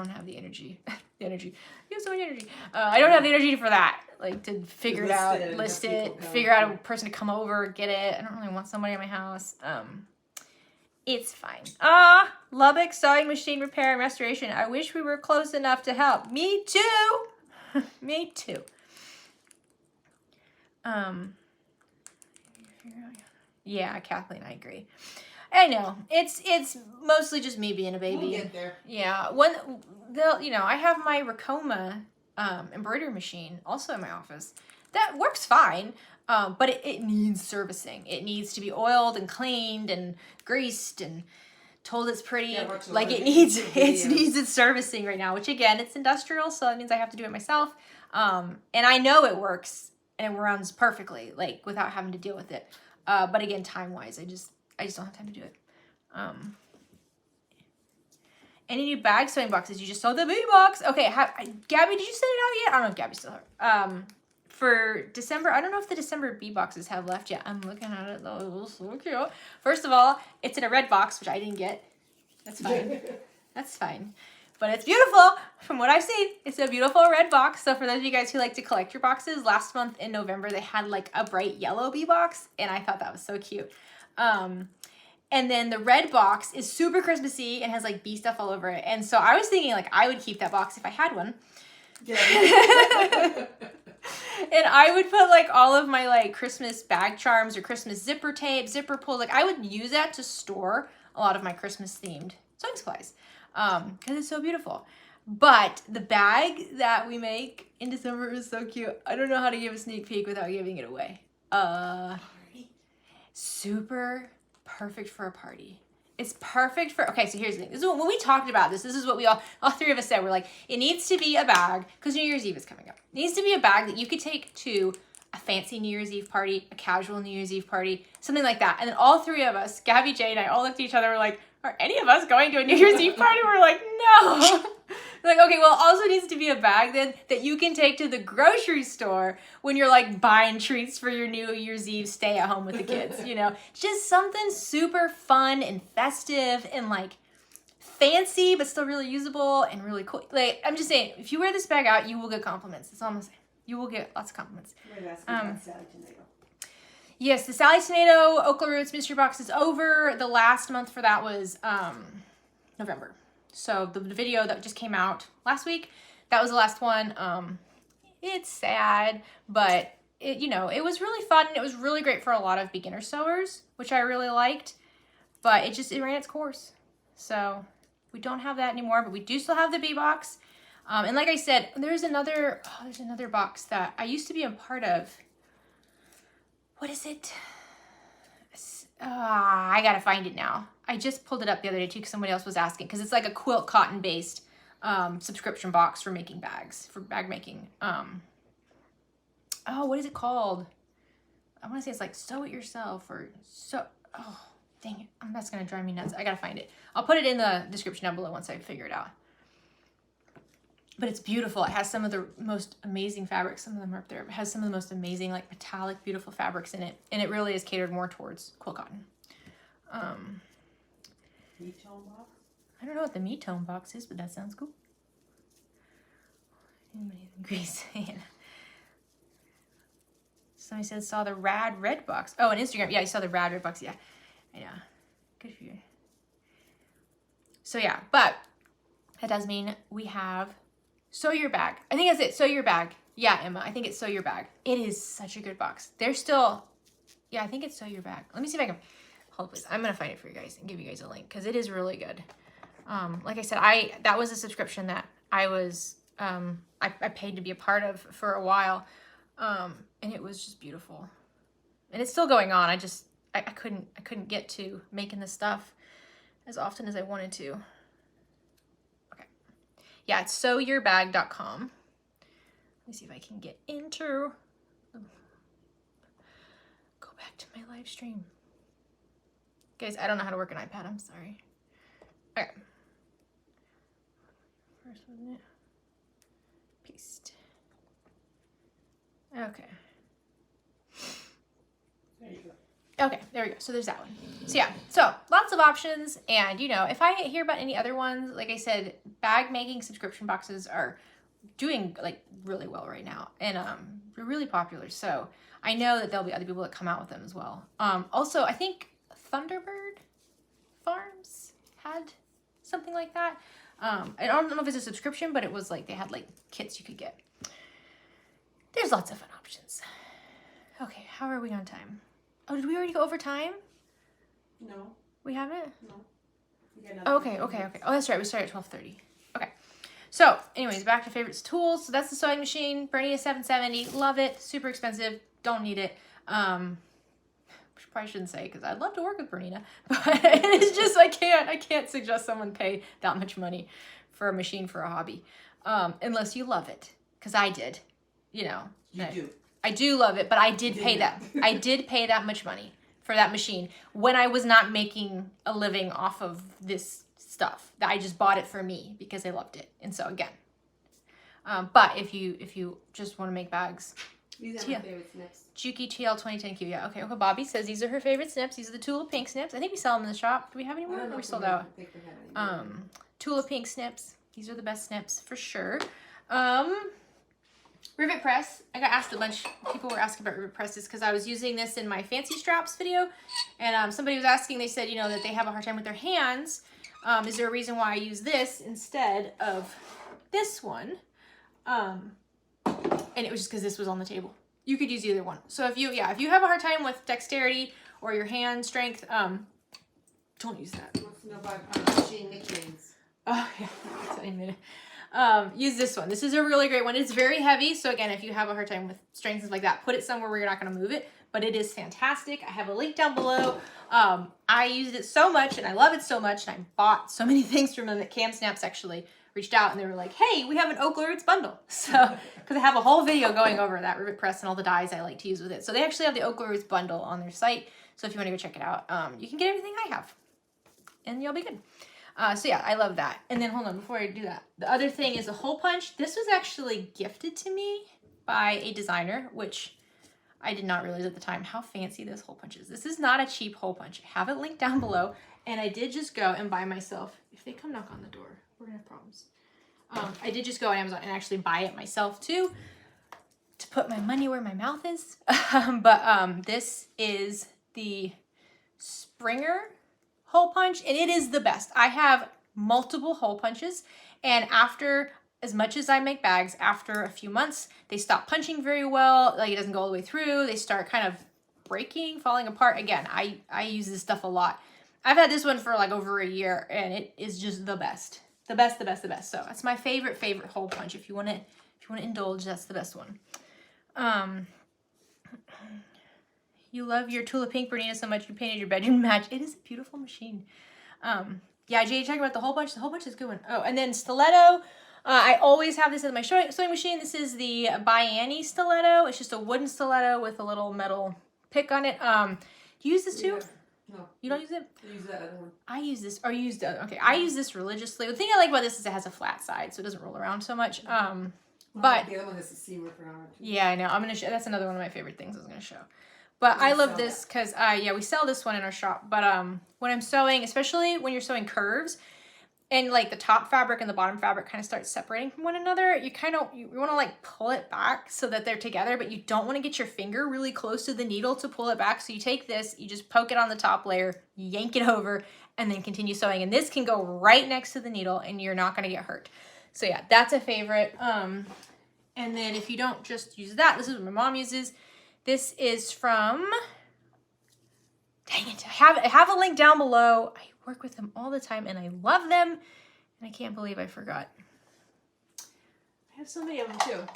have the energy. You have so much energy. I don't have the energy for that. Like, to figure it out, list it, figure out a person to come over, get it. I don't really want somebody at my house. It's fine. Lubbock sewing machine repair and restoration. I wish we were close enough to help. Me too. Me too. Yeah, Kathleen, I agree. I know. It's mostly just me being a baby. We'll get there. Yeah. I have my Racoma embroidery machine also in my office. That works fine, but it needs servicing. It needs to be oiled and cleaned and greased and told it's pretty. Yeah, like it needs its servicing right now, which again, it's industrial, so that means I have to do it myself. And I know it works and it runs perfectly, like without having to deal with it. But again, time-wise, I just don't have time to do it. Any new bag sewing boxes? You just saw the bee box. Okay, Gabby, did you send it out yet? I don't know if Gabby's still here. for December, I don't know if the December bee boxes have left yet. I'm looking at it though. It looks so cute. First of all, it's in a red box, which I didn't get. That's fine. That's fine. But it's beautiful. From what I've seen, it's a beautiful red box. So for those of you guys who like to collect your boxes, last month in November, they had like a bright yellow bee box. And I thought that was so cute. And then the red box is super Christmassy and has like bee stuff all over it. And so I was thinking like I would keep that box if I had one. Yeah. And I would put like all of my like Christmas bag charms or Christmas zipper tape, zipper pulls. Like I would use that to store a lot of my Christmas themed sewing supplies because it's so beautiful. But the bag that we make in December is so cute. I don't know how to give a sneak peek without giving it away. Super perfect for a party. It's perfect for, okay, so here's the thing. This is when we talked about this is what we all three of us said. We're like, it needs to be a bag, because New Year's Eve is coming up. It needs to be a bag that you could take to a fancy New Year's Eve party, a casual New Year's Eve party, something like that. And then all three of us, Gabby, Jay, and I all looked at each other. We're like, are any of us going to a New Year's Eve party? We're like, no. Like, okay, well, also needs to be a bag then that you can take to the grocery store when you're like buying treats for your New Year's Eve stay at home with the kids, you know? Just something super fun and festive and like fancy, but still really usable and really cool. Like, I'm just saying, if you wear this bag out, you will get compliments. That's all I'm saying. You will get lots of compliments. Yes, the Sally Tomato OklaRoots mystery box is over. The last month for that was November. So the video that just came out last week, that was the last one. It's sad, but it, you know, it was really fun. It was really great for a lot of beginner sewers, which I really liked, but it ran its course. So we don't have that anymore, but we do still have the bee box. And like I said, there's another box that I used to be a part of. What is it? I gotta find it now. I just pulled it up the other day too because somebody else was asking, because it's like a quilt cotton based subscription box for making bags, for bag making. Oh, what is it called? I want to say it's like Sew It Yourself or oh, dang it. That's gonna drive me nuts. I gotta find it. I'll put it in the description down below once I figure it out. But it's beautiful. It has some of the most amazing fabrics. Some of them are up there. It has some of the most amazing, like metallic, beautiful fabrics in it. And it really is catered more towards quilt cotton. Me-tone box? I don't know what the me-tone box is, but that sounds cool. Anybody agrees? Somebody said saw the rad red box. Oh, on Instagram. Yeah, you saw the rad red box. Yeah, I know. Good for you. So yeah, but that does mean we have Sew Your Bag. I think that's it. Sew Your Bag. Yeah, Emma. I think it's Sew Your Bag. It is such a good box. There's still, yeah, I think it's Sew Your Bag. Let me see if I can, hold please. I'm going to find it for you guys and give you guys a link because it is really good. Like I said, that was a subscription that I was, I paid to be a part of for a while. And it was just beautiful. And it's still going on. I couldn't get to making this stuff as often as I wanted to. Yeah, it's sewyourbag.com. Let me see if I can get into. Go back to my live stream. Guys, I don't know how to work an iPad. I'm sorry. Okay. First, wasn't it? Paste. Okay. There you go. Okay, there we go. So there's that one. So yeah, so lots of options. And you know, if I hear about any other ones, like I said, bag making subscription boxes are doing like really well right now. And they're really popular. So I know that there'll be other people that come out with them as well. Also, I think Thunderbird Farms had something like that. I don't know if it's a subscription, but it was like they had like kits you could get. There's lots of fun options. Okay, how are we on time? Oh, did we already go over time? No. We haven't? No. Okay. Oh, that's right. We started at 12:30. Okay. So, anyways, back to favorites tools. So that's the sewing machine. Bernina 770. Love it. Super expensive. Don't need it. Which probably shouldn't say because I'd love to work with Bernina. But it's just I can't suggest someone pay that much money for a machine for a hobby. Unless you love it. Because I did. You know. You do. I do love it, but I did pay that. I did pay that much money for that machine when I was not making a living off of this stuff. I just bought it for me because I loved it. And so again, but if you just want to make bags, These are my favorite snips. Juki TL 2010Q. Yeah, okay. Okay, Bobby says these are her favorite snips. These are the Tula Pink snips. I think we sell them in the shop. Do we have any more? Or we sold out? Tula Pink snips. These are the best snips for sure. Rivet press. I got asked a bunch. People were asking about rivet presses because I was using this in my fancy straps video, and somebody was asking. They said, you know, that they have a hard time with their hands. Is there a reason why I use this instead of this one? And it was just because this was on the table. You could use either one. So if you have a hard time with dexterity or your hand strength, don't use that. Wants to know about machine nicknames. Oh yeah, that's what I admitted. Use this one. This is a really great one. It's very heavy. So again, if you have a hard time with strength and stuff like that, put it somewhere where you're not going to move it. But it is fantastic. I have a link down below. I used it so much and I love it so much. And I bought so many things from them that Cam Snaps actually reached out and they were like, hey, we have an OklaRoots bundle. So, because I have a whole video going over that rivet press and all the dies I like to use with it. So they actually have the OklaRoots bundle on their site. So if you want to go check it out, you can get everything I have and you'll be good. So yeah, I love that. And then hold on, before I do that, the other thing is a hole punch. This was actually gifted to me by a designer, which I did not realize at the time how fancy this hole punch is. This is not a cheap hole punch. I have it linked down below. And I did just go and buy myself, if they come knock on the door, we're gonna have problems. I did just go on Amazon and actually buy it myself too, to put my money where my mouth is. This is the Springer hole punch, and it is the best. I have multiple hole punches, and after, as much as I make bags, after a few months, they stop punching very well. Like, it doesn't go all the way through. They start kind of breaking, falling apart. Again, I use this stuff a lot. I've had this one for like over a year, and it is just the best. The best, the best, the best. So that's my favorite hole punch. If you want to indulge, that's the best one. You love your Tula Pink Bernina so much you painted your bedroom match. It is a beautiful machine. Yeah, Jay, talking about the hole punch. The hole punch is a good one. Oh, and then stiletto. I always have this as my sewing machine. This is the Bianni stiletto. It's just a wooden stiletto with a little metal pick on it. Do you use this too? No. You don't use it? I use that other one. I use this, or you use the, okay, I use this religiously. The thing I like about this is it has a flat side, so it doesn't roll around so much. But the other one is a seam ripper on it. Yeah, I know. I'm gonna show. That's another one of my favorite things I was gonna show. But I love this because yeah, we sell this one in our shop. But when I'm sewing, especially when you're sewing curves, and like the top fabric and the bottom fabric kind of start separating from one another, you want to like pull it back so that they're together, but you don't want to get your finger really close to the needle to pull it back. So you take this, you just poke it on the top layer, yank it over, and then continue sewing. And this can go right next to the needle and you're not going to get hurt. So yeah, that's a favorite. And then if you don't just use that, this is what my mom uses. This is from, dang it, I have a link down below. I work with them all the time and I love them. And I can't believe I forgot. I have so many of them too.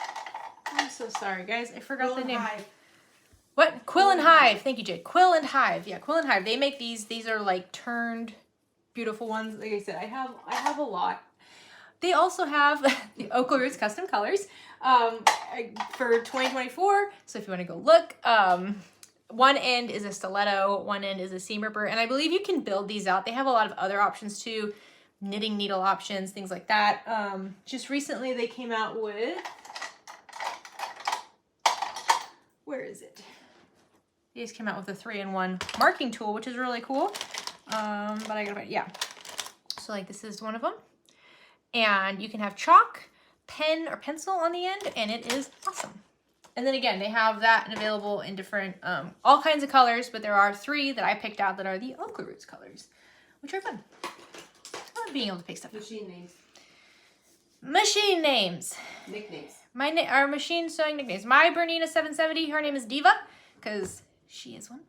I'm so sorry, guys. I forgot the name. Hive. What? Quill and Hive. Thank you, Jade. Quill and Hive. Yeah, Quill and Hive. They make these. These are like turned beautiful ones. Like I said, I have a lot. They also have the OklaRoots custom colors for 2024. So if you want to go look, one end is a stiletto, one end is a seam ripper, and I believe you can build these out. They have a lot of other options too, knitting needle options, things like that. Just recently they came out with, where is it? They just came out with a 3-in-1 marking tool, which is really cool. But I gotta find, yeah. So like this is one of them. And you can have chalk, pen, or pencil on the end, and it is awesome. And then again, they have that available in different, all kinds of colors, but there are 3 that I picked out that are the OklaRoots colors, which are fun. I love being able to pick stuff out. Machine names. Machine names. Nicknames. Our machine sewing nicknames. My Bernina 770, her name is Diva, because she is one.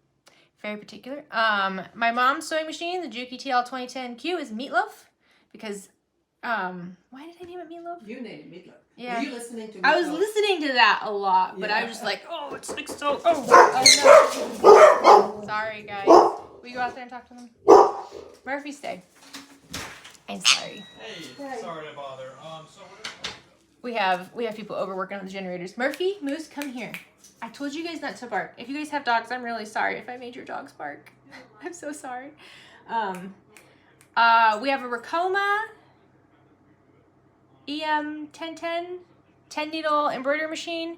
Very particular. My mom's sewing machine, the Juki TL 2010Q, is Meatloaf, because why did I name it Meatloaf? You named it Meatloaf. Yeah. Were you listening to Meatloaf? I was listening to that a lot, but I was just like, oh, it's like so, oh no. Sorry, guys. Will you go out there and talk to them? Murphy, stay. I'm sorry. Hey, sorry to bother. So we have people over working on the generators. Murphy, Moose, come here. I told you guys not to bark. If you guys have dogs, I'm really sorry if I made your dogs bark. I'm so sorry. We have a Racoma EM 1010 10 needle embroidery machine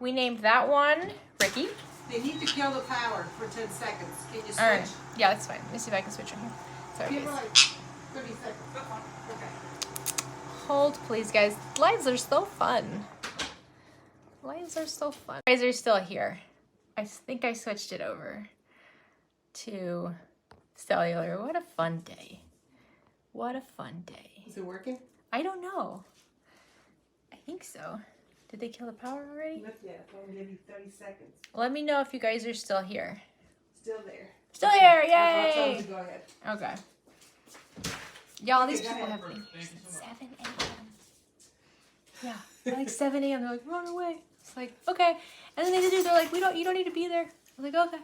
We named that one Ricky. They need to kill the power for 10 seconds. Can you switch? All right. Yeah, that's fine. Let me see if I can switch on here. Sorry, Give her guys. like 30 seconds. Okay. Hold, please, guys. Lives are so fun. Lives are so fun. You guys are still here. I think I switched it over to cellular. What a fun day. What a fun day. Is it working? I don't know. I think so. Did they kill the power already? Not yet. I'll give you 30 seconds. Let me know if you guys are still here. Still there. Still here, I'll tell yay! them to go ahead. Okay. Y'all, these Okay, people go ahead. have me. Thank you so much. 7 a.m. Yeah, at like 7 a.m. They're like, run away. It's like, okay. And then they're like, you don't need to be there. I'm like, okay.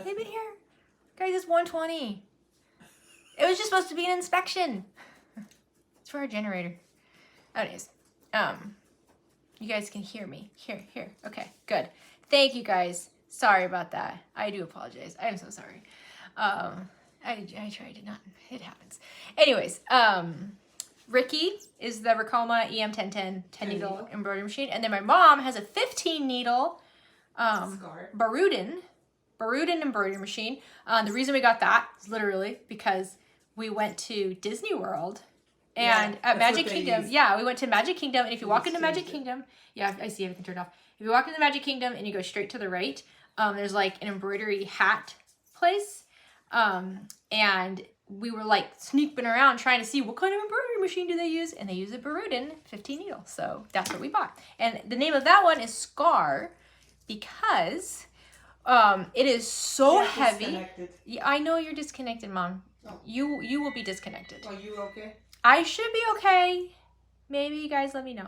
They've been here. Guys, it's 1:20. It was just supposed to be an inspection. It's for our generator. Anyways, you guys can hear me. Here. Okay, good. Thank you guys. Sorry about that. I do apologize. I am so sorry. I tried to not. It happens. Anyways, Ricky is the Ricoma EM1010 10 needle embroidery machine, and then my mom has a 15 needle Barudin embroidery machine. The reason we got that is literally because we went to Disney World and at Magic Kingdom. Yeah, we went to Magic Kingdom, and if you walk into Magic Kingdom, yeah, I see everything turned off. If you walk into Magic Kingdom and you go straight to the right, there's like an embroidery hat place, and we were like sneaking around trying to see what kind of embroidery machine do they use, and they use a Barudin 15 needle, so that's what we bought. And the name of that one is Scar because it is so heavy. Yeah, I know you're disconnected, Mom. Oh. You will be disconnected. Are you okay? I should be okay. Maybe you guys let me know.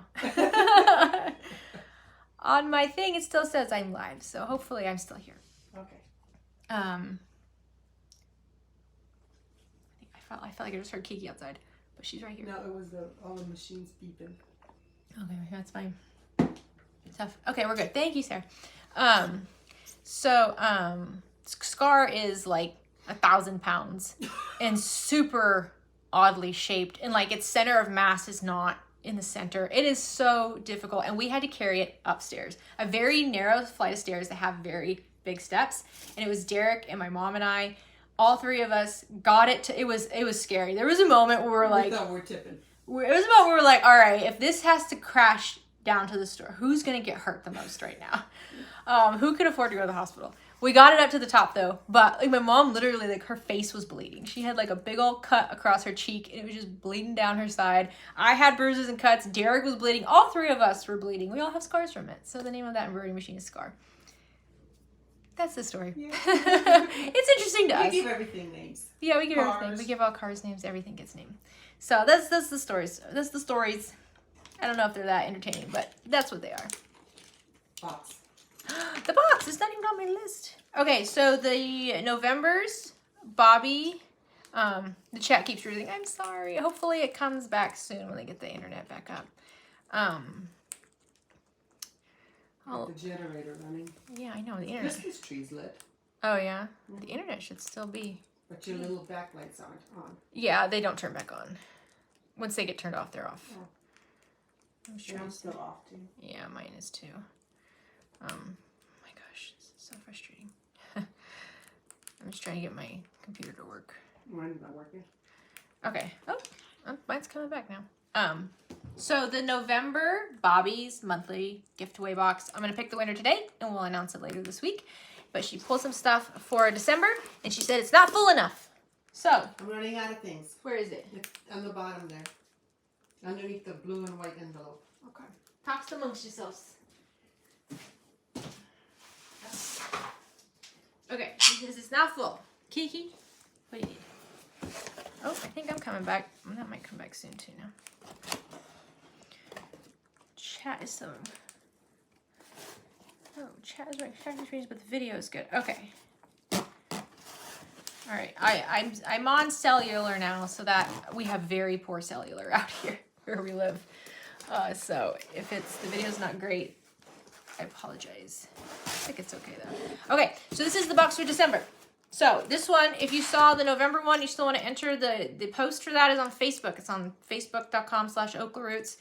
On my thing, it still says I'm live, so hopefully I'm still here. Okay. I felt like I just heard Kiki outside, but she's right here. No, it was all the machines beeping. Okay, that's fine. Tough. Okay, we're good. Thank you, Sarah. Scar is like 1,000 pounds and super oddly shaped, and like its center of mass is not in the center. It is so difficult, and we had to carry it upstairs. A very narrow flight of stairs that have very big steps, and it was Derek and my mom and I. All three of us got it to, it was scary. There was a moment where we were like, thought we're tipping. It was a moment where we were like, all right, if this has to crash down to the store, who's going to get hurt the most right now? Who could afford to go to the hospital? We got it up to the top though, but like my mom literally, like her face was bleeding. She had like a big old cut across her cheek and it was just bleeding down her side. I had bruises and cuts. Derek was bleeding. All three of us were bleeding. We all have scars from it. So the name of that embroidery machine is Scar. That's the story. Yeah. It's interesting to us. We give everything names. Yeah, we give everything. We give all cars names. Everything gets named. So that's the stories. That's the stories. I don't know if they're that entertaining, but that's what they are. Box. The box is not even on my list. Okay, so the Novembers, Bobby, the chat keeps reading. I'm sorry. Hopefully it comes back soon when they get the internet back up. The generator running. Yeah, I know the internet. Christmas tree's lit. Oh yeah, the internet should still be. But your little backlights aren't on. Yeah, they don't turn back on. Once they get turned off, they're off. Oh. I'm still off too. Yeah, mine is too. Oh my gosh, this is so frustrating. I'm just trying to get my computer to work. Mine's not working. Okay. Oh, mine's coming back now. So the November Bobby's monthly gift away box, I'm going to pick the winner today and we'll announce it later this week. But she pulled some stuff for December and she said it's not full enough. So. I'm running out of things. Where is it? It's on the bottom there. Underneath the blue and white envelope. Okay. Talk amongst yourselves. Okay, this is not full. Kiki, what do you need? Oh, I think I'm coming back. That might come back soon too now. Chat is so... Oh, chat is right. Chat is reading, but the video is good. Okay. All right, I'm on cellular now, so that we have very poor cellular out here where we live. So if the video's not great, I apologize. I think it's okay though. Okay, so this is the box for December. So this one, if you saw the November one, you still want to enter the post for that is on Facebook. It's on facebook.com/OklaRoots.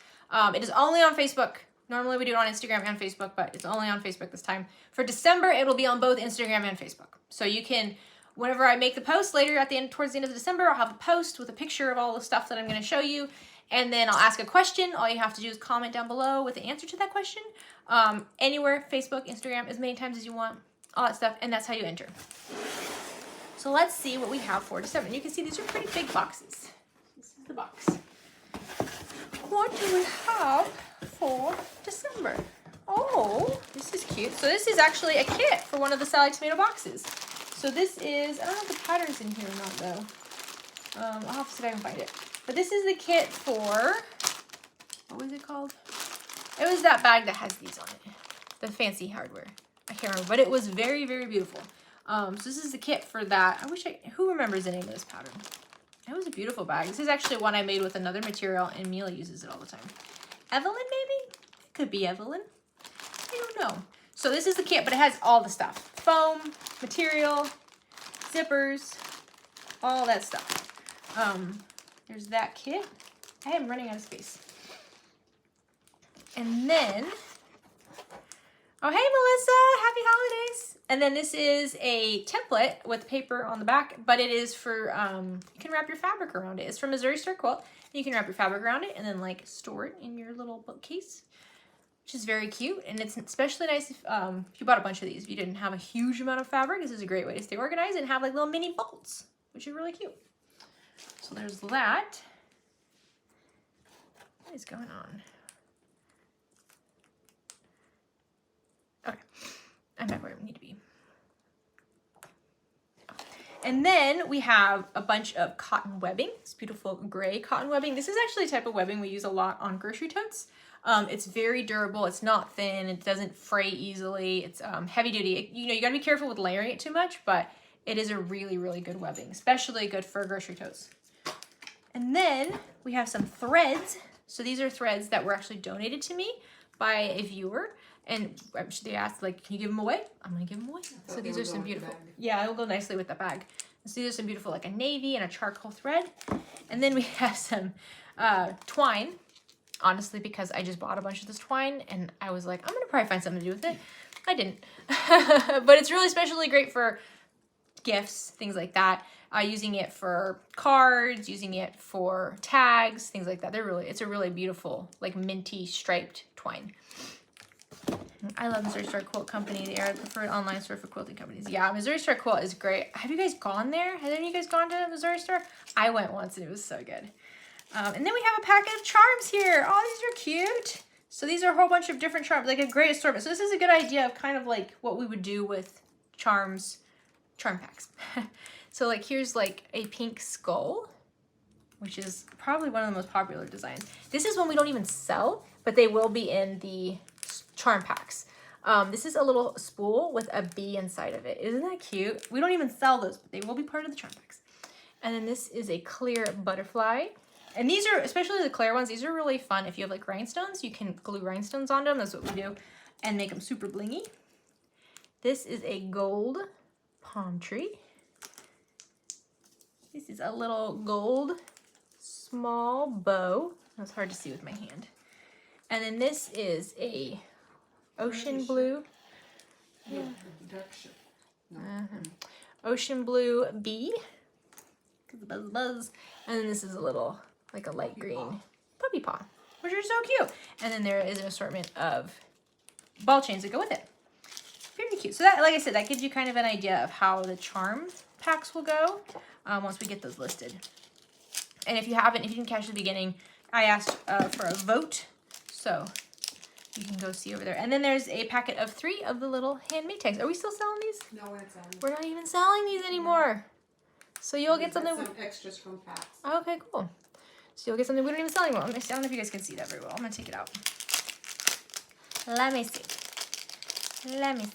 It is only on Facebook. Normally we do it on Instagram and Facebook, but it's only on Facebook this time. For December, it'll be on both Instagram and Facebook. So you can, whenever I make the post later at the end, towards the end of December, I'll have a post with a picture of all the stuff that I'm going to show you. And then I'll ask a question. All you have to do is comment down below with the answer to that question. Anywhere, Facebook, Instagram, as many times as you want, all that stuff. And that's how you enter. So let's see what we have for December. And you can see these are pretty big boxes. This is the box. What do we have for December? Oh, this is cute. So this is actually a kit for one of the Sally Tomato boxes. So this is, I don't know if the pattern's in here or not though. I'll have to see if I can find it. But this is the kit for, what was it called? It was that bag that has these on it. The fancy hardware. I can't remember, but it was very, very beautiful. So this is the kit for that. Who remembers the name of this pattern? It was a beautiful bag. This is actually one I made with another material, and Mila uses it all the time. Evelyn, maybe? It could be Evelyn. I don't know. So this is the kit, but it has all the stuff. Foam, material, zippers, all that stuff. There's that kit. I am running out of space. And then, oh, hey, Melissa, happy holidays. And then this is a template with paper on the back, but it is for, you can wrap your fabric around it. It's from Missouri Star Quilt. You can wrap your fabric around it and then like store it in your little bookcase, which is very cute. And it's especially nice if you bought a bunch of these. If you didn't have a huge amount of fabric, this is a great way to stay organized and have like little mini bolts, which are really cute. So there's that. What is going on? Okay, I'm back where I need to be. And then we have a bunch of cotton webbing. It's beautiful gray cotton webbing. This is actually a type of webbing we use a lot on grocery totes. It's very durable. It's not thin. It doesn't fray easily. It's heavy duty. You gotta be careful with layering it too much, but it is a really, really good webbing, especially good for grocery totes. And then we have some threads. So these are threads that were actually donated to me by a viewer. And they asked, like, can you give them away? I'm going to give them away. So these are some beautiful. Yeah, it'll go nicely with the bag. So these are some beautiful, like a navy and a charcoal thread. And then we have some twine. Honestly, because I just bought a bunch of this twine. And I was like, I'm going to probably find something to do with it. I didn't. But it's really especially great for gifts, things like that. Using it for cards, using it for tags, things like that. It's a really beautiful, like minty striped twine. I love Missouri Star Quilt Company. They are the preferred online store for quilting companies. Yeah, Missouri Star Quilt is great. Have you guys gone there? Have any of you guys gone to Missouri Star? I went once and it was so good. And then we have a packet of charms here. Oh, these are cute. So these are a whole bunch of different charms, like a great assortment. So this is a good idea of kind of like what we would do with charm packs. So like here's like a pink skull, which is probably one of the most popular designs. This is one we don't even sell, but they will be in the charm packs. This is a little spool with a bee inside of it. Isn't that cute? We don't even sell those, but they will be part of the charm packs. And then this is a clear butterfly. And these are, especially the clear ones, these are really fun. If you have like rhinestones, you can glue rhinestones onto them. That's what we do. And make them super blingy. This is a gold palm tree. This is a little gold small bow. That's hard to see with my hand. And then this is a ocean blue. Yeah. No. Ocean blue bee. Buzz, buzz. And then this is a little, like a light green puppy paw, which are so cute. And then there is an assortment of ball chains that go with it. Very cute. So that, like I said, that gives you kind of an idea of how the charm packs will go once we get those listed. And if you didn't catch the beginning, I asked for a vote. So you can go see over there. And then there's a packet of 3 of the little handmade tags. Are we still selling these? No, we're not selling. We're not even selling these anymore. So you'll get something. Some extras from packs. Okay, cool. So you'll get something we don't even sell anymore. I don't know if you guys can see that very well. I'm gonna take it out. Let me see. Let me see.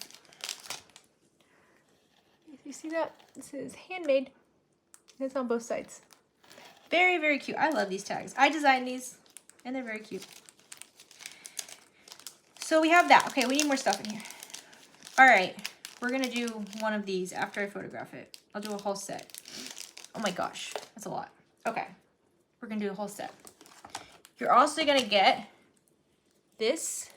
You see that? This is handmade. It's on both sides. Very, very cute. I love these tags. I designed these, and they're very cute. So we have that. Okay, we need more stuff in here. All right, we're gonna do one of these after I photograph it. I'll do a whole set. Oh my gosh, that's a lot. Okay, we're gonna do a whole set. You're also gonna get this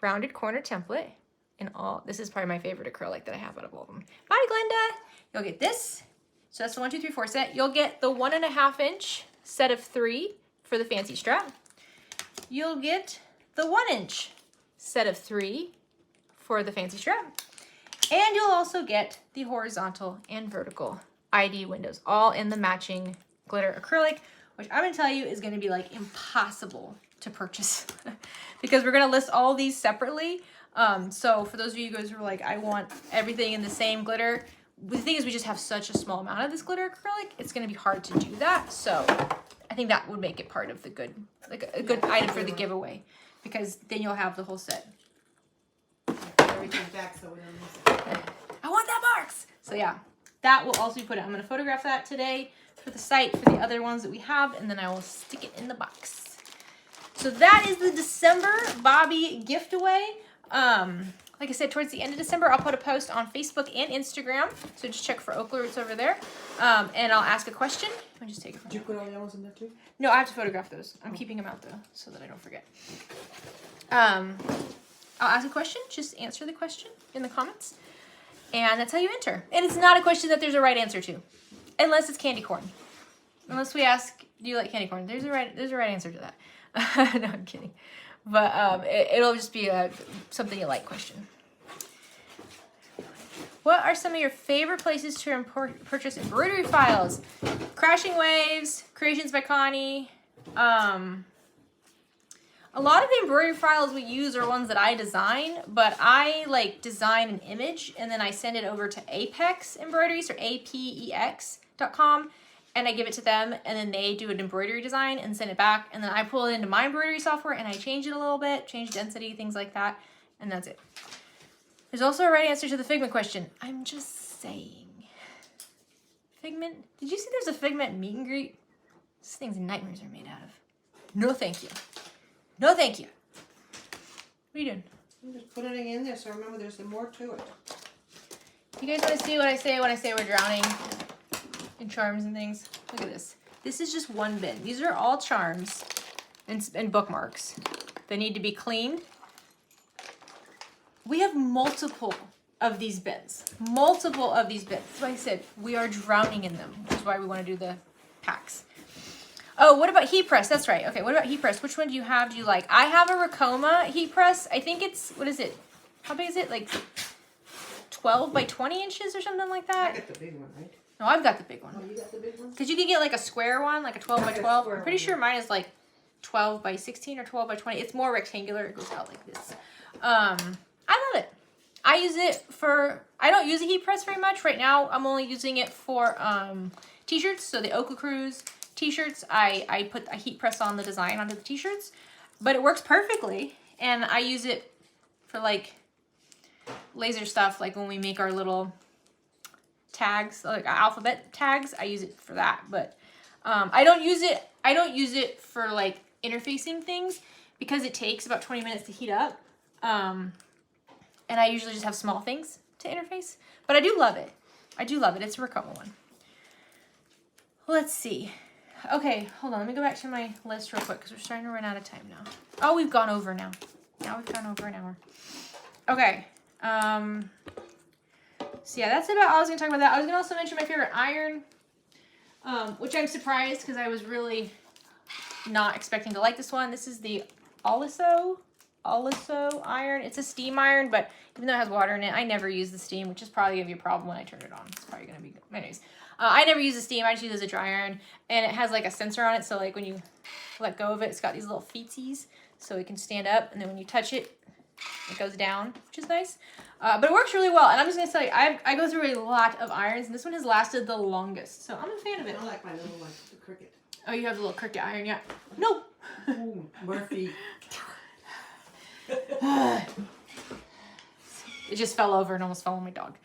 rounded corner template in all. This is probably my favorite acrylic that I have out of all of them. Bye, Glenda. You'll get this. So that's the 1, 2, 3, 4 set. You'll get the 1.5 inch set of 3 for the fancy strap. You'll get the 1 inch set of 3 for the fancy strap. And you'll also get the horizontal and vertical ID windows, all in the matching glitter acrylic, which I'm gonna tell you is gonna be like impossible to purchase because we're gonna list all these separately. So for those of you guys who are like, I want everything in the same glitter, the thing is we just have such a small amount of this glitter acrylic, it's gonna be hard to do that. So I think that would make it part of the good, like a good item for the giveaway, because then you'll have the whole set. Everything back so we don't miss it. I want that box. So yeah, that will also be put in. I'm gonna photograph that today for the site for the other ones that we have, and then I will stick it in the box. So that is the December Bobby gift away. Like I said, towards the end of December, I'll put a post on Facebook and Instagram. So just check for OklaRoots over there. And I'll ask a question. Let me just take it from Did you put all the ones in there too? No, I have to photograph those. I'm keeping them out though, so that I don't forget. I'll ask a question, just answer the question in the comments, and that's how you enter. And it's not a question that there's a right answer to, unless it's candy corn. Unless we ask, do you like candy corn? There's a right answer to that. No, I'm kidding. But it'll just be something you like question. What are some of your favorite places to purchase embroidery files? Crashing Waves, Creations by Connie. A lot of the embroidery files we use are ones that I design, but I like design an image and then I send it over to Apex Embroideries or apex.com, and I give it to them, and then they do an embroidery design and send it back, and then I pull it into my embroidery software and I change it a little bit, change density, things like that, and that's it. There's also a right answer to the Figment question. I'm just saying. Figment? Did you see there's a Figment meet and greet? These things nightmares are made out of. No thank you. No thank you. What are you doing? I'm just putting it in there so remember there's more to it. You guys want to see what I say when I say we're drowning in charms and things? Look at this. This is just one bin. These are all charms and bookmarks. They need to be cleaned. We have multiple of these bins. Multiple of these bins. That's why I said we are drowning in them, which is why we want to do the packs. Oh, what about heat press? That's right. Okay, what about heat press? Which one do you have? Do you like? I have a Ricoma heat press. I think it's, what is it? How big is it? Like 12 by 20 inches or something like that? I got the big one, right? No, I've got the big one. Oh, you got the big one? Because you can get like a square one, like a 12 by 12. I'm pretty sure mine is like 12 by 16 or 12 by 20. It's more rectangular. It goes out like this. I love it. I use it for, I don't use a heat press very much. Right now, I'm only using it for t-shirts. So the OklaRoots t-shirts, I put a heat press on the design onto the t-shirts. But it works perfectly. And I use it for like laser stuff, like when we make our little tags, like alphabet tags, I use it for that. But I don't use it for like interfacing things because it takes about 20 minutes to heat up. And I usually just have small things to interface. But I do love it. I do love it. It's a Ricoma one. Let's see. Okay, hold on. Let me go back to my list real quick because we're starting to run out of time now. Oh, we've gone over now. Now we've gone over an hour. Okay. So yeah, that's about all I was going to talk about that. I was going to also mention my favorite iron, which I'm surprised because I was really not expecting to like this one. This is the Oliso iron. It's a steam iron, but even though it has water in it, I never use the steam, which is probably going to be a problem when I turn it on. It's probably going to be good. Anyways, I never use the steam. I just use it as a dry iron, and it has like a sensor on it, so like when you let go of it, it's got these little feetsies, so it can stand up, and then when you touch it, it goes down, which is nice. But it works really well, and I'm just going to tell you, I go through a lot of irons, and this one has lasted the longest, so I'm a fan of it. I like my little one, the Cricut. Oh, you have the little Cricut iron, yeah. No! Ooh, Murphy. It just fell over and almost fell on my dog.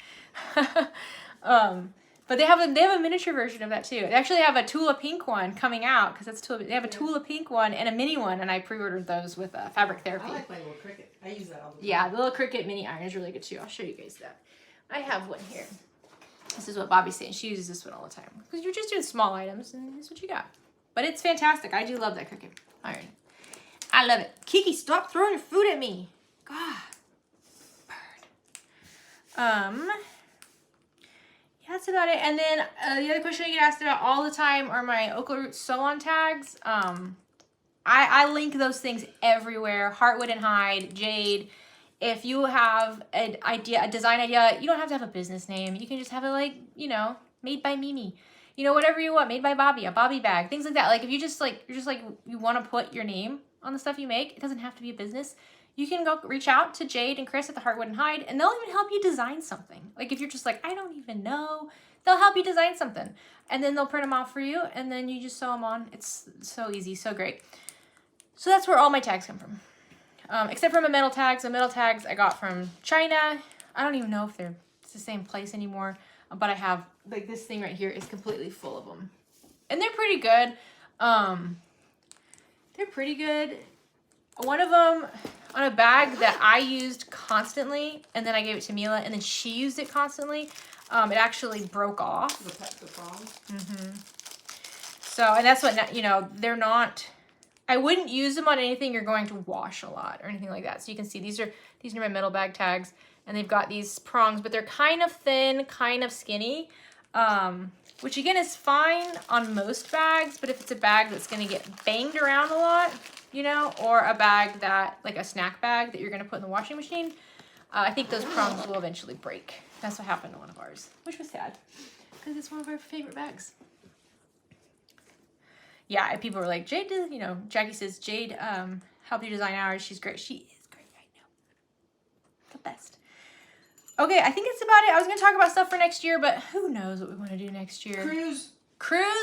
But they have a miniature version of that too. They actually have a Tula pink one coming out because that's Tula. They have a Tula pink one and a mini one, and I pre-ordered those with Fabric Therapy. I like my little Cricut. I use that all the time. Yeah, the little Cricut mini iron is really good too. I'll show you guys that. I have one here. This is what Bobby's saying. She uses this one all the time because you're just doing small items, and that's what you got. But it's fantastic. I do love that Cricut iron. I love it. Kiki, stop throwing your food at me. God. Bird. Yeah, that's about it. And then the other question I get asked about all the time are my OklaRoots sew-on tags. I link those things everywhere. Heartwood and Hide, Jade. If you have an idea, a design idea, you don't have to have a business name. You can just have it like, you know, made by Mimi. You know, whatever you want, made by Bobby, a Bobby bag, things like that. Like if you just like, you want to put your name on the stuff you make, it doesn't have to be a business. You can go reach out to Jade and Chris at the Heartwood and Hide, and they'll even help you design something. Like if you're just like, I don't even know, they'll help you design something. And then they'll print them off for you, and then you just sew them on. It's so easy, so great. So that's where all my tags come from. Except for my metal tags. The metal tags I got from China. I don't even know if it's the same place anymore. But I have, like, this thing right here is completely full of them. And they're pretty good. They're pretty good. One of them on a bag that I used constantly, and then I gave it to Mila, and then she used it constantly. It actually broke off. The prongs? Mm-hmm. So, and that's what, you know, they're not... I wouldn't use them on anything you're going to wash a lot or anything like that. So you can see these are my metal bag tags, and they've got these prongs, but they're kind of thin, kind of skinny, which again is fine on most bags. But if it's a bag that's going to get banged around a lot, you know, or a bag that, like a snack bag that you're going to put in the washing machine, I think those prongs will eventually break. That's what happened to one of ours, which was sad because it's one of our favorite bags. Yeah, and people were like, Jade, you know, Jackie says, Jade helped you design ours. She's great. She is great right now. The best. Okay, I think that's about it. I was going to talk about stuff for next year, but who knows what we want to do next year. Cruise.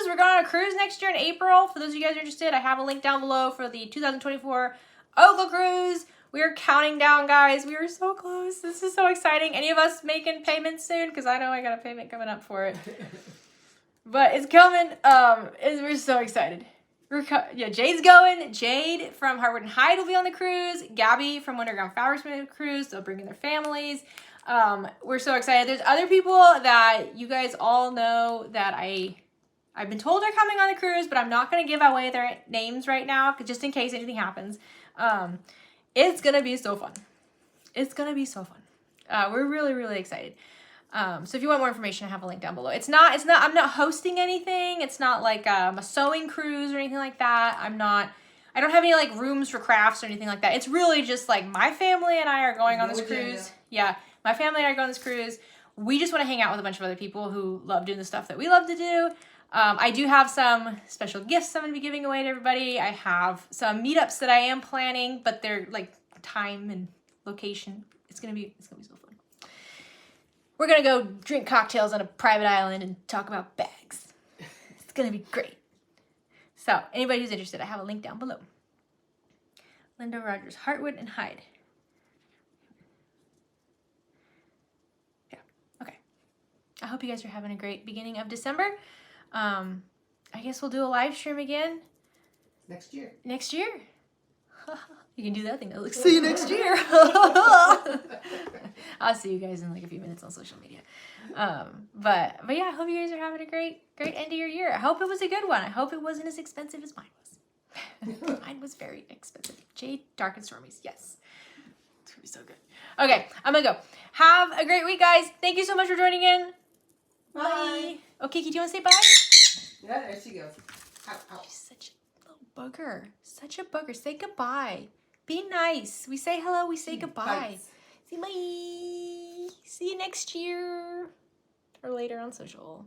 We're going on a cruise next year in April. For those of you guys who are interested, I have a link down below for the 2024 Okla Cruise. We are counting down, guys. We are so close. This is so exciting. Any of us making payments soon? Because I know I got a payment coming up for it. But it's coming. We're so excited. Yeah, Jade's going. Jade from Heartwood and Hide will be on the cruise. Gabby from Underground Fabrics will be on the cruise. They'll bring in their families. We're so excited. There's other people that you guys all know that I've been told are coming on the cruise, but I'm not going to give away their names right now, just in case anything happens. It's going to be so fun. It's going to be so fun. We're really, really excited. So if you want more information, I have a link down below. I'm not hosting anything. It's not like a sewing cruise or anything like that. I don't have any like rooms for crafts or anything like that. It's really just like my family and I are going on this cruise. Yeah, my family and I are going on this cruise. We just want to hang out with a bunch of other people who love doing the stuff that we love to do. I do have some special gifts I'm going to be giving away to everybody. I have some meetups that I am planning, but they're like time and location. It's gonna be so fun. We're gonna go drink cocktails on a private island and talk about bags. It's gonna be great. So anybody who's interested, I have a link down below. Linda Rogers, Heartwood and Hide. Yeah, okay. I hope you guys are having a great beginning of December. I guess we'll do a live stream again. Next year. Next year? You can do that thing. Like, see you next year. I'll see you guys in like a few minutes on social media. But yeah, I hope you guys are having a great end of your year. I hope it was a good one. I hope it wasn't as expensive as mine was. Mine was very expensive. Jade, Dark and Stormies. Yes. It's going to be so good. Okay, I'm going to go. Have a great week, guys. Thank you so much for joining in. Bye. Oh, Kiki, do you want to say bye? Yeah, there she goes. Ow, ow. She's such a little bugger. Such a bugger. Say goodbye. Be nice. We say hello. We say goodbye. Say bye. See you next year. Or later on social.